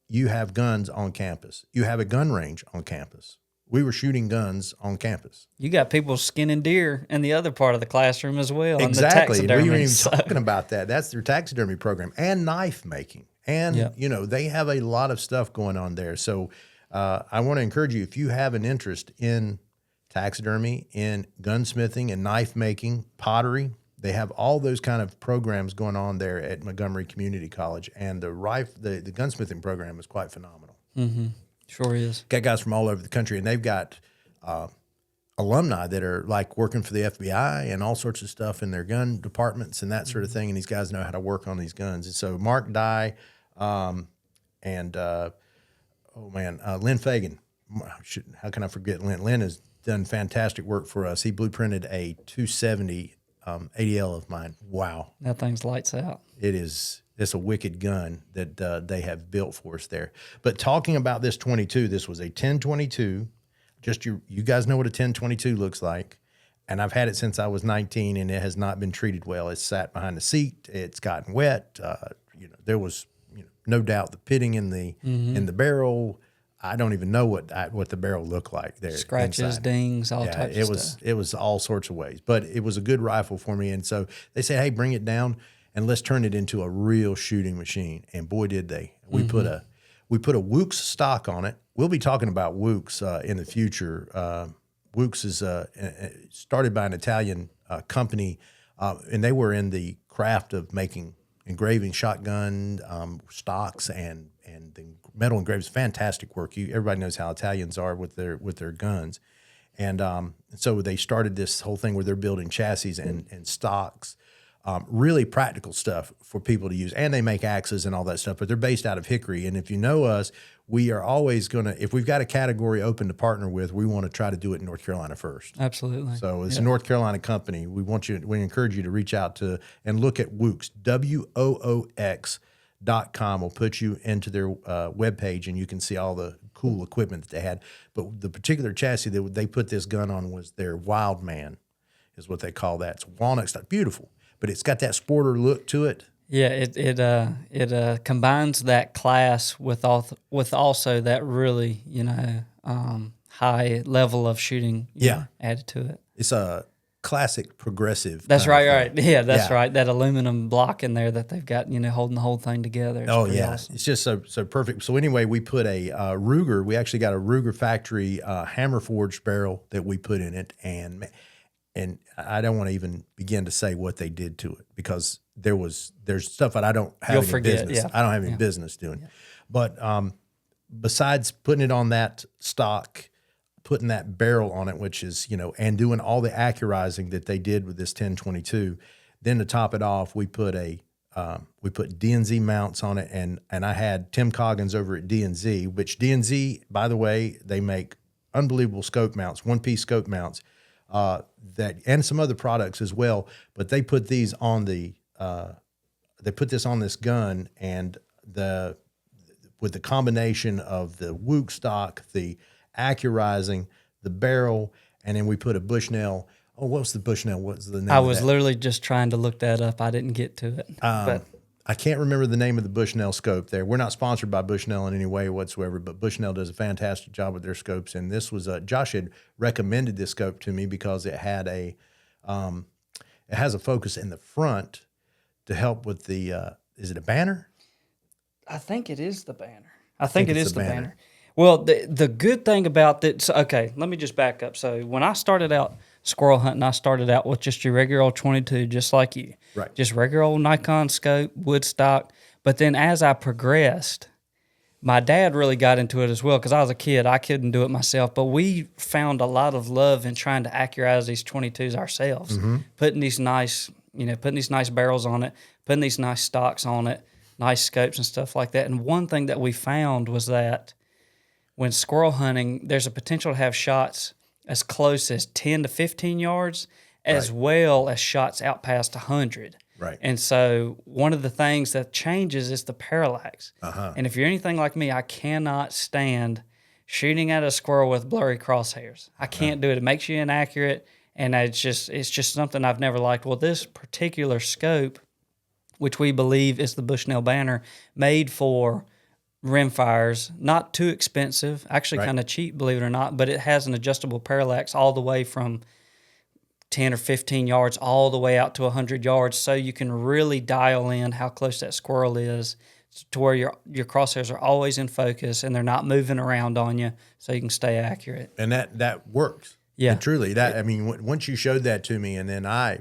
you have guns on campus. You have a gun range on campus. We were shooting guns on campus. You got people skinning deer in the other part of the classroom as well. Exactly. We weren't even talking about that. That's their taxidermy program and knife making. And, they have a lot of stuff going on there. So I want to encourage you, if you have an interest in taxidermy, in gunsmithing and knife making, pottery, they have all those kind of programs going on there at Montgomery Community College. And the gunsmithing program is quite phenomenal. Mm-hmm. Sure is. Got guys from all over the country, and they've got alumni that are like working for the FBI and all sorts of stuff in their gun departments and that sort of thing. And these guys know how to work on these guns. And so Mark Dye and Lynn Fagan. How can I forget Lynn? Lynn has done fantastic work for us. He blueprinted a 270 ADL of mine. Wow. That thing's lights out. It's a wicked gun that they have built for us there. But talking about this 22, this was a 1022. Just you guys know what a 1022 looks like. And I've had it since I was 19, and it has not been treated well. It's sat behind the seat. It's gotten wet. There was no doubt the pitting in the barrel. I don't even know what the barrel looked like there. Scratches, inside. Dings, all types of stuff. It was all sorts of ways. But it was a good rifle for me. And so they said, hey, bring it down and let's turn it into a real shooting machine. And boy, did they. We put a Wooks stock on it. We'll be talking about Wooks in the future. Wooks is started by an Italian company, and they were in the craft of making engraving shotgun stocks and the metal engravings. Fantastic work. Everybody knows how Italians are with their guns. And so they started this whole thing where they're building chassis and stocks. Really practical stuff for people to use. And they make axes and all that stuff, but they're based out of Hickory. And if you know us, we are always going to, if we've got a category open to partner with, we want to try to do it in North Carolina first. Absolutely. So it's a North Carolina company. We encourage you to reach out to and look at Woox, WOOX.com. Will put you into their webpage, and you can see all the cool equipment that they had. But the particular chassis that they put this gun on was their Wildman, is what they call that. It's walnut stuff, beautiful, but it's got that sporter look to it. Yeah, it combines that class with also that really high level of shooting added to it. It's a classic progressive. That's right. Yeah, that's right. That aluminum block in there that they've got holding the whole thing together. It's awesome. It's just so perfect. So anyway, we put a Ruger. We actually got a Ruger factory hammer forged barrel that we put in it, and I don't want to even begin to say what they did to it, because there's stuff that I don't have any business. Yeah. I don't have any business doing. Yeah. But besides putting it on that stock, putting that barrel on it, which is, and doing all the accurizing that they did with this 1022, then to top it off, we put D&Z mounts on it, and I had Tim Coggins over at D&Z, which D&Z, by the way, they make unbelievable scope mounts, one-piece scope mounts, and some other products as well. But they put these on this gun, and with the combination of the Woox stock, the accurizing, the barrel, and then we put a Bushnell. Oh, what's the Bushnell? What's the name? I was literally just trying to look that up. I didn't get to it. But I can't remember the name of the Bushnell scope there. We're not sponsored by Bushnell in any way whatsoever, but Bushnell does a fantastic job with their scopes. And this was Josh had recommended this scope to me because it had it has a focus in the front to help with the is it a banner? I think it is the banner. I think it is the banner. Well, the good thing about that, so, okay, let me just back up. So when I started out squirrel hunting, I started out with just your regular old 22, just like you. Right. Just regular old Nikon scope, wood stock. But then as I progressed, my dad really got into it as well, because I was a kid. I couldn't do it myself. But we found a lot of love in trying to accurize these 22s ourselves, putting these nice barrels on it, putting these nice stocks on it, nice scopes and stuff like that. And one thing that we found was that when squirrel hunting, there's a potential to have shots as close as 10 to 15 yards, as well as shots out past 100. Right. And so one of the things that changes is the parallax. And if you're anything like me, I cannot stand shooting at a squirrel with blurry crosshairs. I can't do it. It makes you inaccurate, and it's just something I've never liked. Well, this particular scope, which we believe is the Bushnell Banner, made for rimfires, not too expensive, actually kind of cheap, believe it or not, but it has an adjustable parallax all the way from 10 or 15 yards all the way out to 100 yards, so you can really dial in how close that squirrel is to where your crosshairs are always in focus and they're not moving around on you, so you can stay accurate. And that works. Yeah. And truly, once you showed that to me, and then I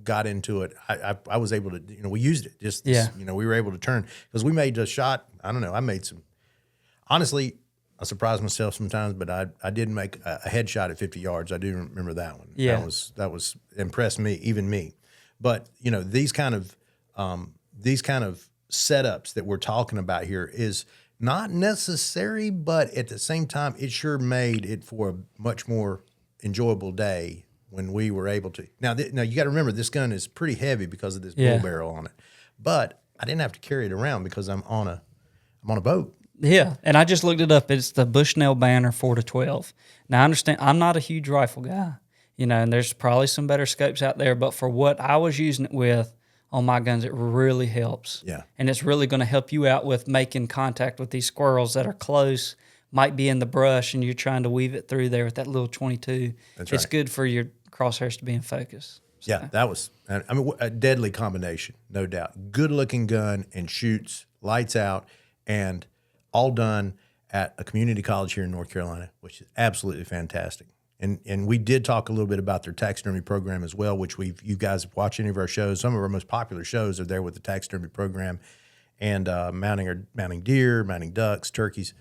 got into it, I was able to, we used it. We were able to turn, because we made a shot. I don't know. I made some, honestly, I surprise myself sometimes, but I did make a headshot at 50 yards. I do remember that one. Yeah. That was impressed me, even me. But, these kind of setups that we're talking about here is not necessary, but at the same time, it sure made it for a much more enjoyable day when we were able to. Now you got to remember, this gun is pretty heavy because of this bull barrel on it, but I didn't have to carry it around because I'm on a boat. Yeah, and I just looked it up. It's the Bushnell Banner 4-12. Now, I understand I'm not a huge rifle guy, and there's probably some better scopes out there, but for what I was using it with on my guns, it really helps. Yeah. And it's really going to help you out with making contact with these squirrels that are close, might be in the brush, and you're trying to weave it through there with that little 22. That's right. It's good for your crosshairs to be in focus. So. Yeah, that was, a deadly combination, no doubt. Good-looking gun, and shoots, lights out, and all done at a community college here in North Carolina, which is absolutely fantastic. And we did talk a little bit about their taxidermy program as well, which you guys have watched any of our shows. Some of our most popular shows are there with the taxidermy program, and mounting deer, mounting ducks, turkeys.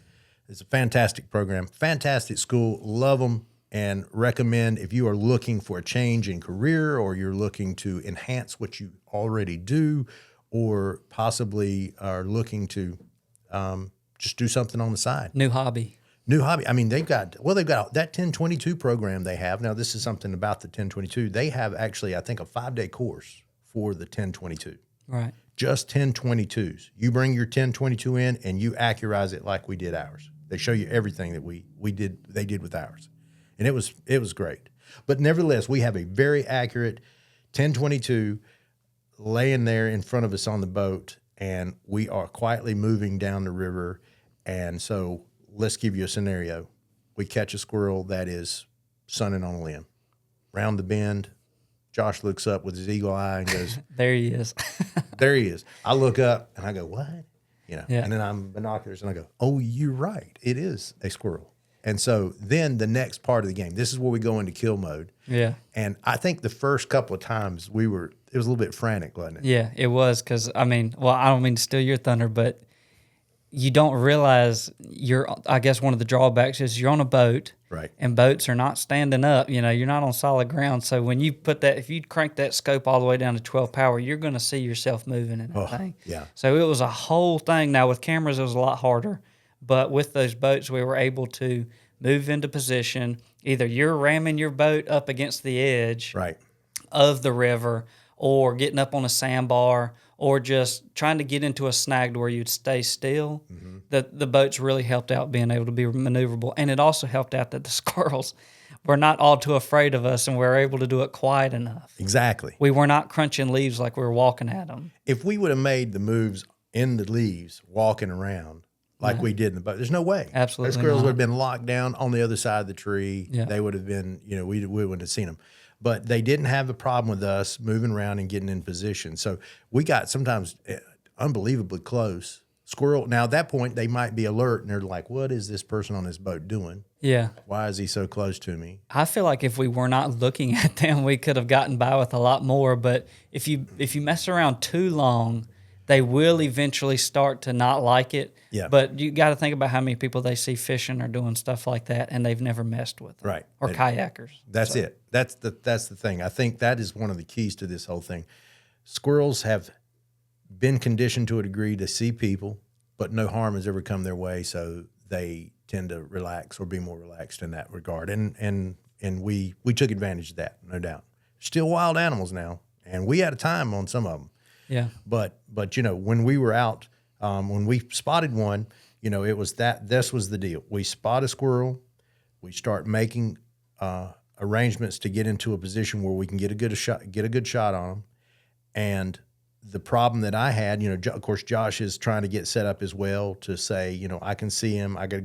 It's a fantastic program, fantastic school, love them, and recommend if you are looking for a change in career, or you're looking to enhance what you already do, or possibly are looking to just do something on the side. New hobby. New hobby. I mean, they've got that 1022 program they have. Now, this is something about the 1022. They have actually, I think, a 5-day course for the 1022. Right. Just 1022s. You bring your 1022 in and you accurize it like we did ours. They show you everything that they did with ours. And it was great. But nevertheless, we have a very accurate 1022 laying there in front of us on the boat, and we are quietly moving down the river. And so let's give you a scenario. We catch a squirrel that is sunning on a limb. Round the bend, Josh looks up with his eagle eye and goes, There he is. there he is. I look up and I go, what? Yeah. And then I'm binoculars and I go, oh, you're right. It is a squirrel. And so then the next part of the game, this is where we go into kill mode. Yeah. And I think the first couple of times it was a little bit frantic, wasn't it? Yeah, it was because, I mean, well, I don't mean to steal your thunder, but you don't realize I guess one of the drawbacks is you're on a boat. Right. And boats are not standing up. You know, you're not on solid ground. So when you if you crank that scope all the way down to 12 power, you're going to see yourself moving in that thing. Yeah. So it was a whole thing. Now with cameras, it was a lot harder. But with those boats, we were able to move into position. Either you're ramming your boat up against the edge Right. of the river, or getting up on a sandbar, or just trying to get into a snag to where you'd stay still. Mm-hmm. The boats really helped out being able to be maneuverable. And it also helped out that the squirrels were not all too afraid of us, and we were able to do it quiet enough. Exactly. We were not crunching leaves like we were walking at them. If we would have made the moves in the leaves, walking around like we did in the boat, there's no way. Absolutely Those squirrels not. would have been locked down on the other side of the tree. Yeah. They would have been, we wouldn't have seen them. But they didn't have the problem with us moving around and getting in position. So we got sometimes unbelievably close. Squirrel, now at that point, they might be alert, and they're like, what is this person on this boat doing? Yeah. Why is he so close to me? I feel like if we were not looking at them, we could have gotten by with a lot more. But if you mess around too long, they will eventually start to not like it. Yeah. But you got to think about how many people they see fishing or doing stuff like that, and they've never messed with them. Right. Or kayakers. That's it. That's the thing. I think that is one of the keys to this whole thing. Squirrels have been conditioned to a degree to see people, but no harm has ever come their way, so they tend to relax or be more relaxed in that regard. And we took advantage of that, no doubt. Still wild animals now, and we had a time on some of them. Yeah. But when we were out, when we spotted one, it was this was the deal. We spot a squirrel, we start making arrangements to get into a position where we can get a good shot on them. And the problem that I had, of course, Josh is trying to get set up as well to say, I can see him. I got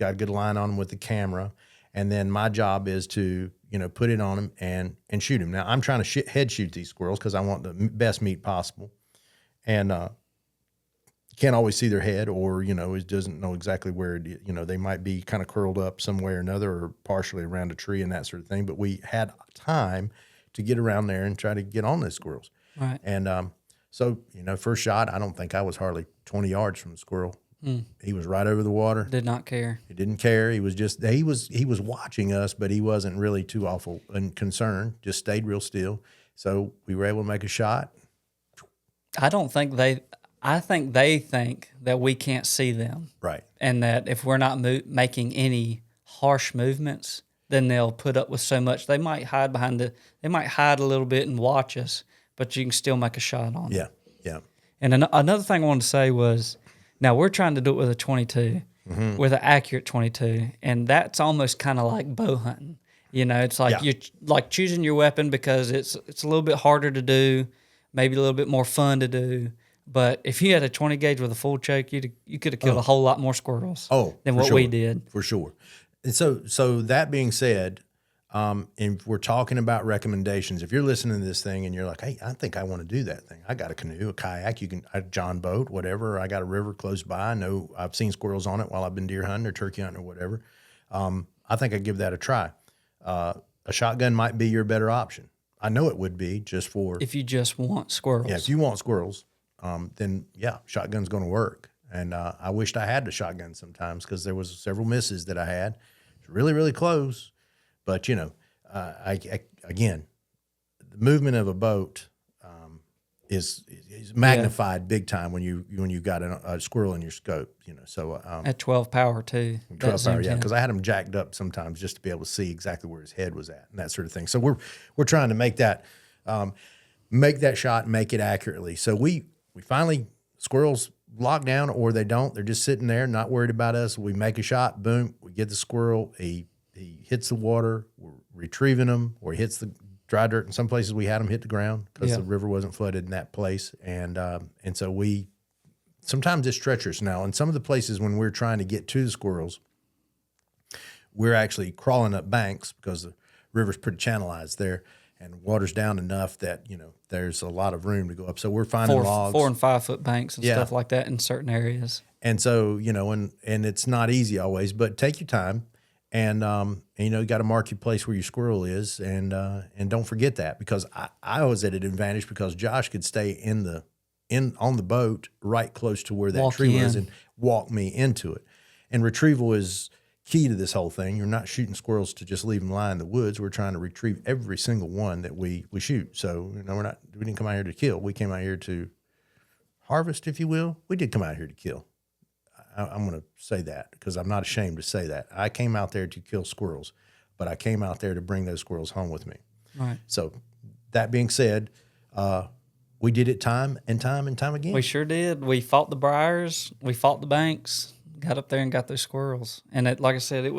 a good line on him with the camera. And then my job is to, put it on him and shoot him. Now, I'm trying to head shoot these squirrels because I want the best meat possible. And can't always see their head, or, it doesn't know exactly where it is. They might be kind of curled up somewhere or another, or partially around a tree and that sort of thing. But we had time to get around there and try to get on those squirrels. Right. And so, first shot, I don't think I was hardly 20 yards from the squirrel. He was right over the water. Did not care. He didn't care. He was just he was watching us, but he wasn't really too awful and concerned. Just stayed real still. So we were able to make a shot. I think they think that we can't see them. Right. And that if we're not making any harsh movements, then they'll put up with so much. They might hide they might hide a little bit and watch us, but you can still make a shot on them. Yeah. Yeah. And another thing I wanted to say was, now we're trying to do it with a 22, with an accurate 22, and that's almost kind of like bow hunting. It's like you're like choosing your weapon because it's a little bit harder to do, maybe a little bit more fun to do. But if you had a 20 gauge with a full choke, you could have killed a whole lot more squirrels than what we did. For sure. And so that being said, and we're talking about recommendations. If you're listening to this thing and you're like, hey, I think I want to do that thing. I got a canoe, a kayak, a John boat, whatever. I got a river close by. I know I've seen squirrels on it while I've been deer hunting or turkey hunting or whatever. I think I'd give that a try. A shotgun might be your better option. I know it would be just for... If you just want squirrels. Yeah, if you want squirrels, then shotgun's going to work. And I wished I had the shotgun sometimes because there was several misses that I had. It's really, really close. But, again, the movement of a boat is magnified big time when you got a squirrel in your scope, So at 12 power too. 12 power, yeah, because I had them jacked up sometimes just to be able to see exactly where his head was at and that sort of thing. So we're trying to make that shot, make it accurately. So we finally, squirrels lock down or they don't. They're just sitting there, not worried about us. We make a shot, boom, we get the squirrel. He hits the water. We're retrieving him, or he hits the dry dirt. In some places we had them hit the ground because the river wasn't flooded in that place. And so sometimes it's treacherous now. In some of the places when we're trying to get to the squirrels, we're actually crawling up banks because the river's pretty channelized there and water's down enough that, there's a lot of room to go up. So we're finding logs. 4 and 5 foot banks and stuff like that in certain areas. And so, and it's not easy always, but take your time. And you got to mark your place where your squirrel is, and don't forget that, because I was at an advantage because Josh could stay on the boat right close to where that tree was and walk me into it. And retrieval is key to this whole thing. You're not shooting squirrels to just leave them lie in the woods. We're trying to retrieve every single one that we shoot. So we didn't come out here to kill. We came out here to harvest, if you will. We did come out here to kill. I'm going to say that because I'm not ashamed to say that. I came out there to kill squirrels, but I came out there to bring those squirrels home with me. Right. So that being said, we did it time and time and time again. We sure did. We fought the briars. We fought the banks, got up there and got those squirrels. And like I said,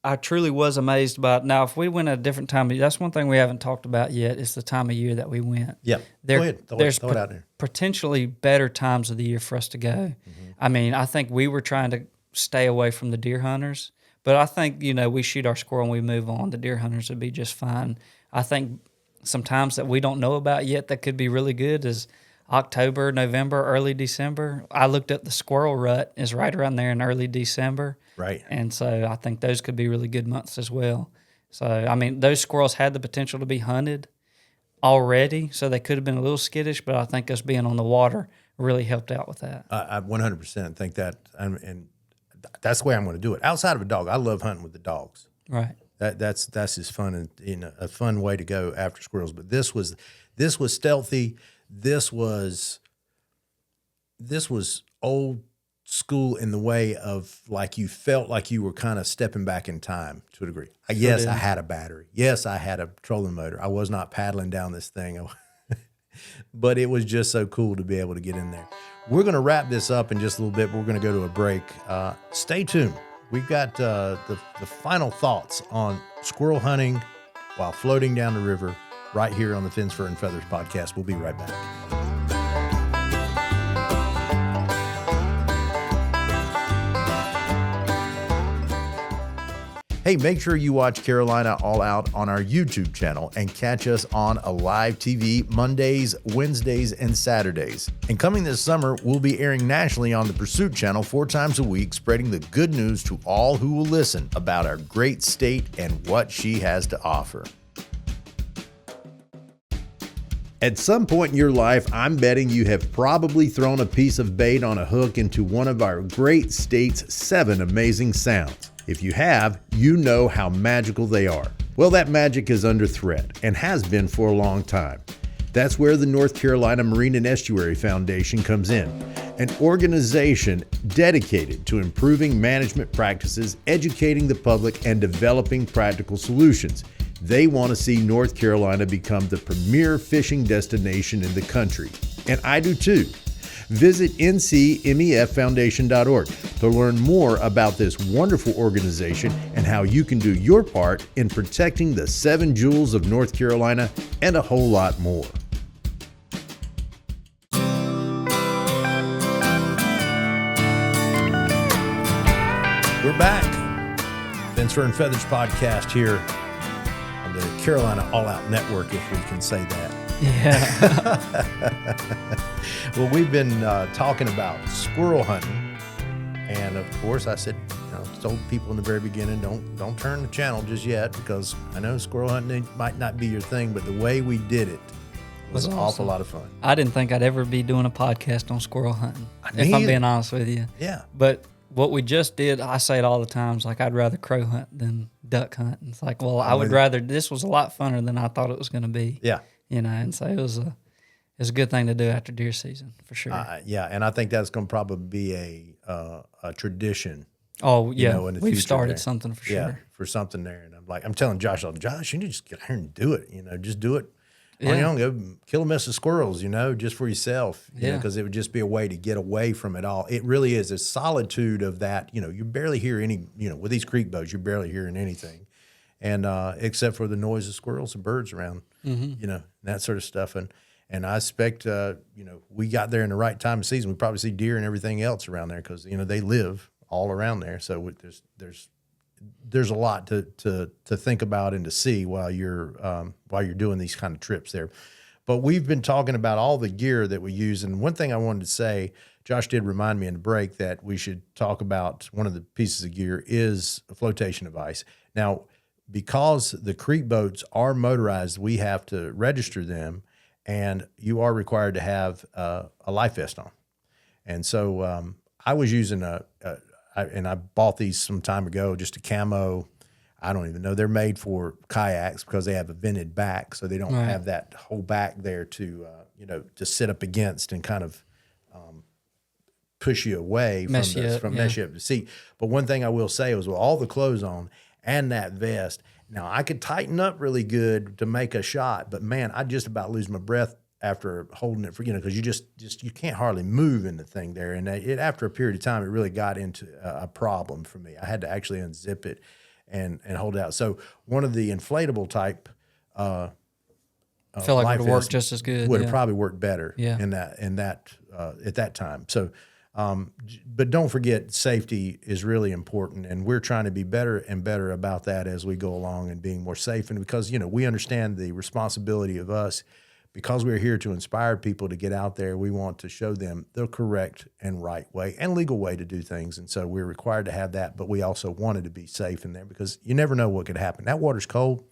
I truly was amazed by it. Now, if we went at a different time, that's one thing we haven't talked about yet. It's the time of year that we went. Yeah. Go ahead. Throw it out there. Potentially better times of the year for us to go. Mm-hmm. I mean, I think we were trying to stay away from the deer hunters, but I think, we shoot our squirrel and we move on. The deer hunters would be just fine. I think some times that we don't know about yet that could be really good is October, November, early December. I looked up the squirrel rut is right around there in early December. Right. And so I think those could be really good months as well. So, I mean, those squirrels had the potential to be hunted already, so they could have been a little skittish, but I think us being on the water really helped out with that. I 100% think that, and that's the way I'm going to do it. Outside of a dog, I love hunting with the dogs. Right. That's just fun and a fun way to go after squirrels. But this was stealthy. This was old school in the way of like you felt like you were kind of stepping back in time to a degree. Yes, I had a battery. Yes, I had a trolling motor. I was not paddling down this thing. But it was just so cool to be able to get in there. We're going to wrap this up in just a little bit. But we're going to go to a break. Stay tuned. We've got the final thoughts on squirrel hunting while floating down the river right here on the Fins, Fur, and Feathers podcast. We'll be right back. Hey, make sure you watch Carolina All Out on our YouTube channel and catch us on a live TV Mondays, Wednesdays, and Saturdays. And coming this summer, we'll be airing nationally on the Pursuit channel 4 times a week, spreading the good news to all who will listen about our great state and what she has to offer. At some point in your life, I'm betting you have probably thrown a piece of bait on a hook into one of our great state's 7 amazing sounds. If you have, you know how magical they are. Well, that magic is under threat and has been for a long time. That's where the North Carolina Marine and Estuary Foundation comes in, an organization dedicated to improving management practices, educating the public, and developing practical solutions. They want to see North Carolina become the premier fishing destination in the country. And I do too. Visit ncmeffoundation.org to learn more about this wonderful organization and how you can do your part in protecting the 7 jewels of North Carolina and a whole lot more. We're back. Fins, Fur, and Feathers podcast here on the Carolina All Out Network, if we can say that. Yeah. Well, we've been talking about squirrel hunting, and of course, I said, told people in the very beginning, don't turn the channel just yet, because I know squirrel hunting might not be your thing, but the way we did it was an awful lot of fun. I didn't think I'd ever be doing a podcast on squirrel hunting, if I'm being honest with you. Yeah. But what we just did, I say it all the time, like I'd rather crow hunt than duck hunt. And it's like, well, I would rather, this was a lot funner than I thought it was going to be. Yeah. And so is a good thing to do after deer season for sure. Yeah, and I think that's going to probably be a tradition. Oh yeah, in the we've future started there. something for Yeah, sure. for something there. And I'm telling Josh, Josh, you need to just get out here and do it. Just do it on Yeah. your own. Go kill a mess of squirrels. Just for yourself. Yeah. Because it would just be a way to get away from it all. It really is a solitude of that. You barely hear any. With these creek bows, you're barely hearing anything, and except for the noise of squirrels and birds around. That sort of stuff. And I expect we got there in the right time of season. We probably see deer and everything else around there because they live all around there. So there's a lot to think about and to see while you're doing these kind of trips there. But we've been talking about all the gear that we use, and one thing I wanted to say, Josh did remind me in the break that we should talk about one of the pieces of gear is a flotation device. Now, because the creek boats are motorized, we have to register them, and you are required to have a life vest on. And so I was using and I bought these some time ago, just a camo. I don't even know. They're made for kayaks because they have a vented back, so they don't have that whole back there to to sit up against and kind of push you away mess you up the seat. But one thing I will say was with all the clothes on and that vest, now I could tighten up really good to make a shot, but man, I just about lose my breath after holding it for because you can't hardly move in the thing there, and after a period of time, it really got into a problem for me. I had to actually unzip it and hold it out. So one of the inflatable type, I feel like it would work just as good. Would have probably worked better. Yeah. in that at that time. So, but don't forget, safety is really important, and we're trying to be better and better about that as we go along and being more safe. And because we understand the responsibility of us. Because we're here to inspire people to get out there, we want to show them the correct and right way and legal way to do things. And so we're required to have that, but we also wanted to be safe in there because you never know what could happen. That water's cold.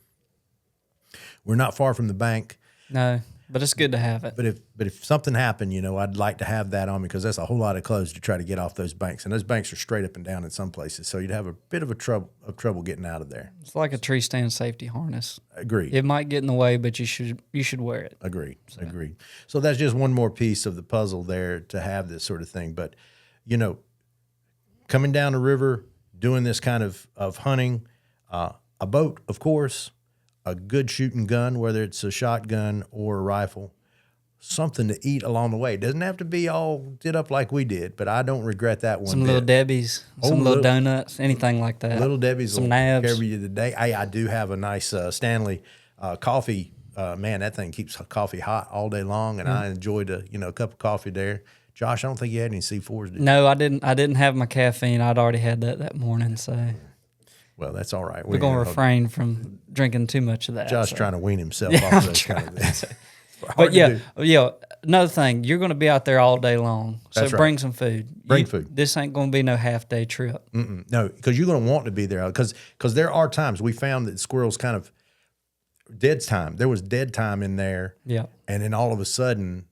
We're not far from the bank. No, but it's good to have it. But if something happened, I'd like to have that on me because that's a whole lot of clothes to try to get off those banks. And those banks are straight up and down in some places. So you'd have a bit of trouble getting out of there. It's like a tree stand safety harness. Agreed. It might get in the way, but you should wear it. Agreed. Agreed. So that's just one more piece of the puzzle there to have this sort of thing. But, coming down the river, doing this kind of hunting, a boat, of course, a good shooting gun, whether it's a shotgun or a rifle, something to eat along the way. It doesn't have to be all did up like we did, but I don't regret that one. Some Little Debbie's, some little donuts, anything like that. Little Debbie's, some nabs. Carry you today. I do have a nice Stanley coffee. Man, that thing keeps coffee hot all day long, and I enjoyed a cup of coffee there. Josh, I don't think you had any C4s, did you? No, I didn't. I didn't have my caffeine. I'd already had that morning, so. Well, that's all right. We're going to refrain from drinking too much of that. Josh trying to wean himself off of those kind of things. But yeah. Another thing, you're going to be out there all day long, so That's right. Bring some food. Bring food. This ain't going to be no half-day trip. No, because you're going to want to be there. Because there are times we found that squirrels kind of dead time. There was dead time in there. Yeah. And then all of a sudden,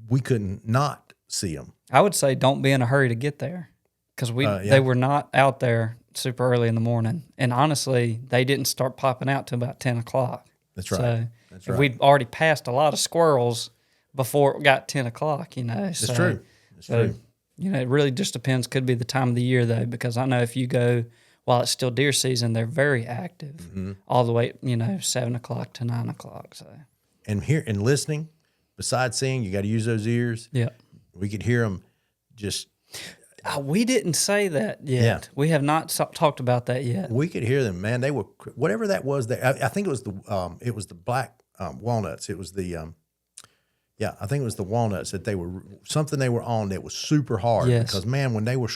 we couldn't not see them. I would say don't be in a hurry to get there because they were not out there super early in the morning. And honestly, they didn't start popping out till about 10 o'clock. That's right. So That's right. we'd already passed a lot of squirrels before it got 10 o'clock, That's true. That's true. It really just depends. Could be the time of the year, though, because I know if you go while it's still deer season, they're very active all the way, 7 o'clock to 9 o'clock. So, and listening, besides seeing, you got to use those ears. Yeah. We could hear them just... we didn't say that yet. Yeah. We have not talked about that yet. We could hear them, man. They were whatever that was. There, I think it was the black walnuts. It was the I think it was the walnuts that they were on that was super hard. Yes. Because man, when they were,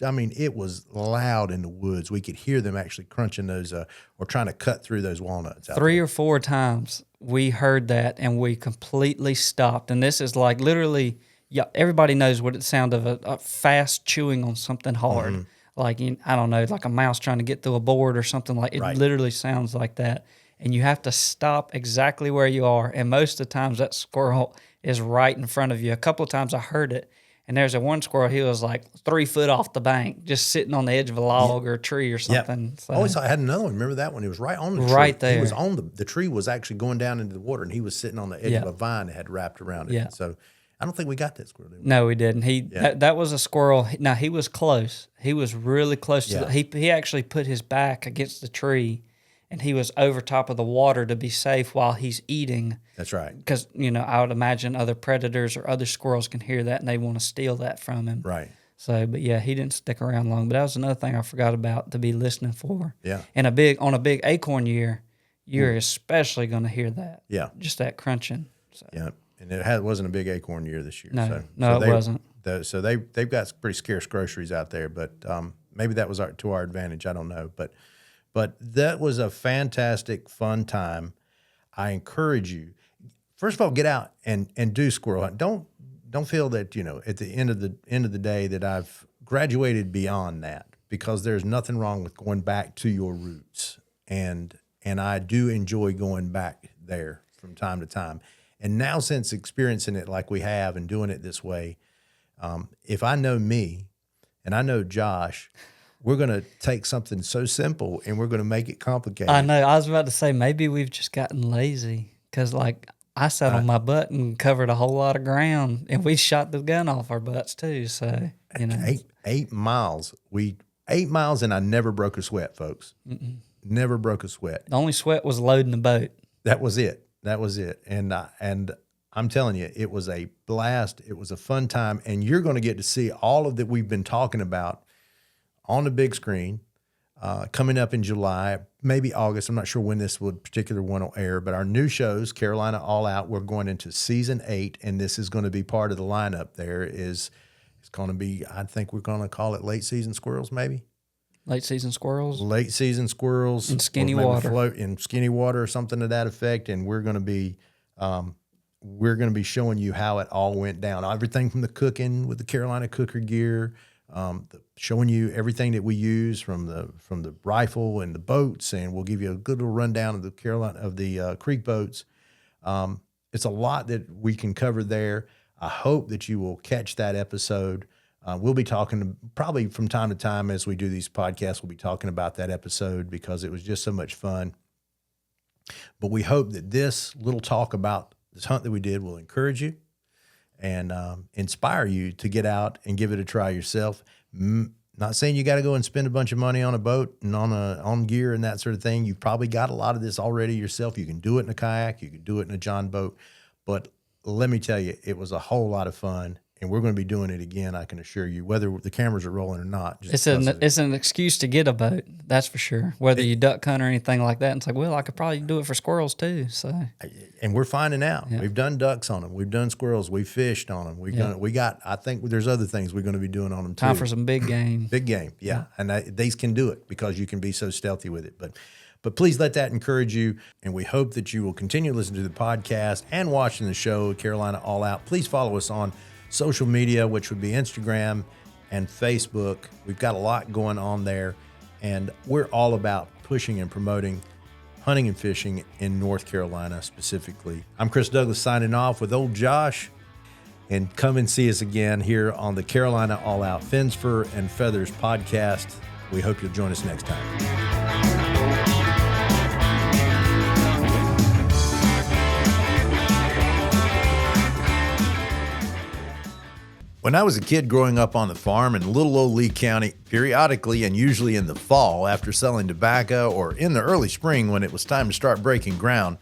it was loud in the woods. We could hear them actually crunching those or trying to cut through those walnuts. 3 or 4 times we heard that and we completely stopped. And this is like literally. Yeah, everybody knows what the sound of a fast chewing on something hard. Like, I don't know, like a mouse trying to get through a board or something like it. Right. Literally sounds like that. And you have to stop exactly where you are. And most of the times that squirrel is right in front of you. A couple of times I heard it, And there's a one squirrel, he was like 3 foot off the bank, just sitting on the edge of a log or a tree or something. Yeah. So, I always thought I had another one. Remember that one? He was right on the tree. Right there. He was on the tree was actually going down into the water, and he was sitting on the edge Yeah. of a vine that had wrapped around it. Yeah. So I don't think we got that squirrel, did we? No, we didn't. That was a squirrel. Now, he was close. He was really close to he actually put his back against the tree, and he was over top of the water to be safe while he's eating. That's right. Because, I would imagine other predators or other squirrels can hear that, and they want to steal that from him. Right. So, but yeah, he didn't stick around long. But that was another thing I forgot about to be listening for. Yeah. And on a big acorn year, you're especially going to hear that. Yeah. Just that crunching. So. Yeah. And it wasn't a big acorn year this year. No, So it wasn't. So they've got pretty scarce groceries out there, but maybe that was to our advantage. I don't know. But that was a fantastic, fun time. I encourage you, first of all, get out and do squirrel hunt. Don't feel that, at the end of the day that I've graduated beyond that, because there's nothing wrong with going back to your roots. And I do enjoy going back there from time to time. And now, since experiencing it like we have and doing it this way, if I know me and I know Josh, we're going to take something so simple and we're going to make it complicated. I know. I was about to say, maybe we've just gotten lazy because, I sat on my butt and covered a whole lot of ground, and we shot the gun off our butts too. So, 8 miles. 8 miles, and I never broke a sweat, folks. Never broke a sweat. The only sweat was loading the boat. That was it. And I'm telling you, it was a blast. It was a fun time, and you're going to get to see all of that we've been talking about on the big screen coming up in July, maybe August. I'm not sure when this particular one will air, but our new shows, Carolina All Out, we're going into season 8, and this is going to be part of the lineup. It's going to be, I think we're going to call it late season squirrels, maybe. Late season squirrels. Late season squirrels in skinny maybe water. Float in skinny water or something to that effect, and we're going to be showing you how it all went down. Everything from the cooking with the Carolina cooker gear, showing you everything that we use from the rifle and the boats, and we'll give you a good little rundown of the creek boats. It's a lot that we can cover there. I hope that you will catch that episode. We'll be talking probably from time to time as we do these podcasts. We'll be talking about that episode because it was just so much fun. But we hope that this little talk about this hunt that we did will encourage you and inspire you to get out and give it a try yourself. Not saying you got to go and spend a bunch of money on a boat and on gear and that sort of thing. You've probably got a lot of this already yourself. You can do it in a kayak. You can do it in a John boat. But let me tell you, it was a whole lot of fun. And we're going to be doing it again, I can assure you, whether the cameras are rolling or not. It's an excuse to get a boat, that's for sure. Whether you duck hunt or anything like that, it's like, well, I could probably do it for squirrels too. So, and we're finding out. Yeah. We've done ducks on them. We've done squirrels. We've fished on them. I think there's other things we're going to be doing on them too. Time for some big game. Big game, yeah. And these can do it because you can be so stealthy with it. But please let that encourage you, and we hope that you will continue to listen to the podcast and watching the show, Carolina All Out. Please follow us on social media, which would be Instagram and Facebook. We've got a lot going on there, and we're all about pushing and promoting hunting and fishing in North Carolina specifically. I'm Chris Douglas signing off with old Josh, and come and see us again here on the Carolina All Out Fins, Fur, and Feathers podcast. We hope you'll join us next time. When I was a kid growing up on the farm in little old Lee County, periodically and usually in the fall after selling tobacco or in the early spring when it was time to start breaking ground,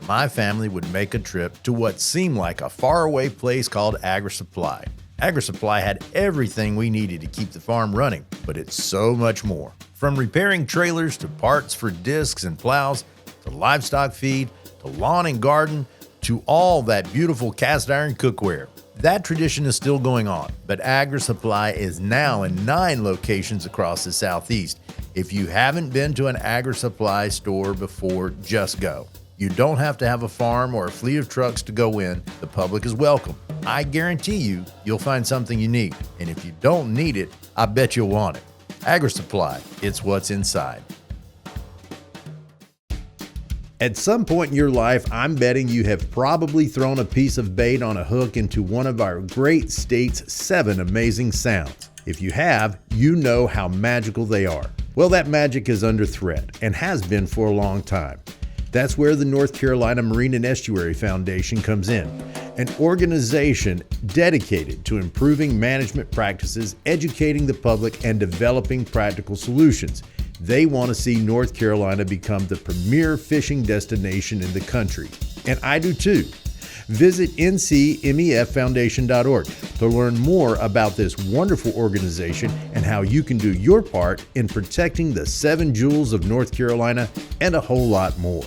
my family would make a trip to what seemed like a faraway place called AgriSupply. AgriSupply had everything we needed to keep the farm running, but it's so much more. From repairing trailers to parts for discs and plows, to livestock feed, to lawn and garden, to all that beautiful cast iron cookware. That tradition is still going on, but AgriSupply is now in 9 locations across the Southeast. If you haven't been to an AgriSupply store before, just go. You don't have to have a farm or a fleet of trucks to go in. The public is welcome. I guarantee you'll find something you need. And if you don't need it, I bet you'll want it. AgriSupply, it's what's inside. At some point in your life, I'm betting you have probably thrown a piece of bait on a hook into one of our great state's 7 amazing sounds. If you have, you know how magical they are. Well, that magic is under threat and has been for a long time. That's where the North Carolina Marine and Estuary Foundation comes in, an organization dedicated to improving management practices, educating the public, and developing practical solutions. They want to see North Carolina become the premier fishing destination in the country. And I do too. Visit ncmeffoundation.org to learn more about this wonderful organization and how you can do your part in protecting the 7 jewels of North Carolina and a whole lot more.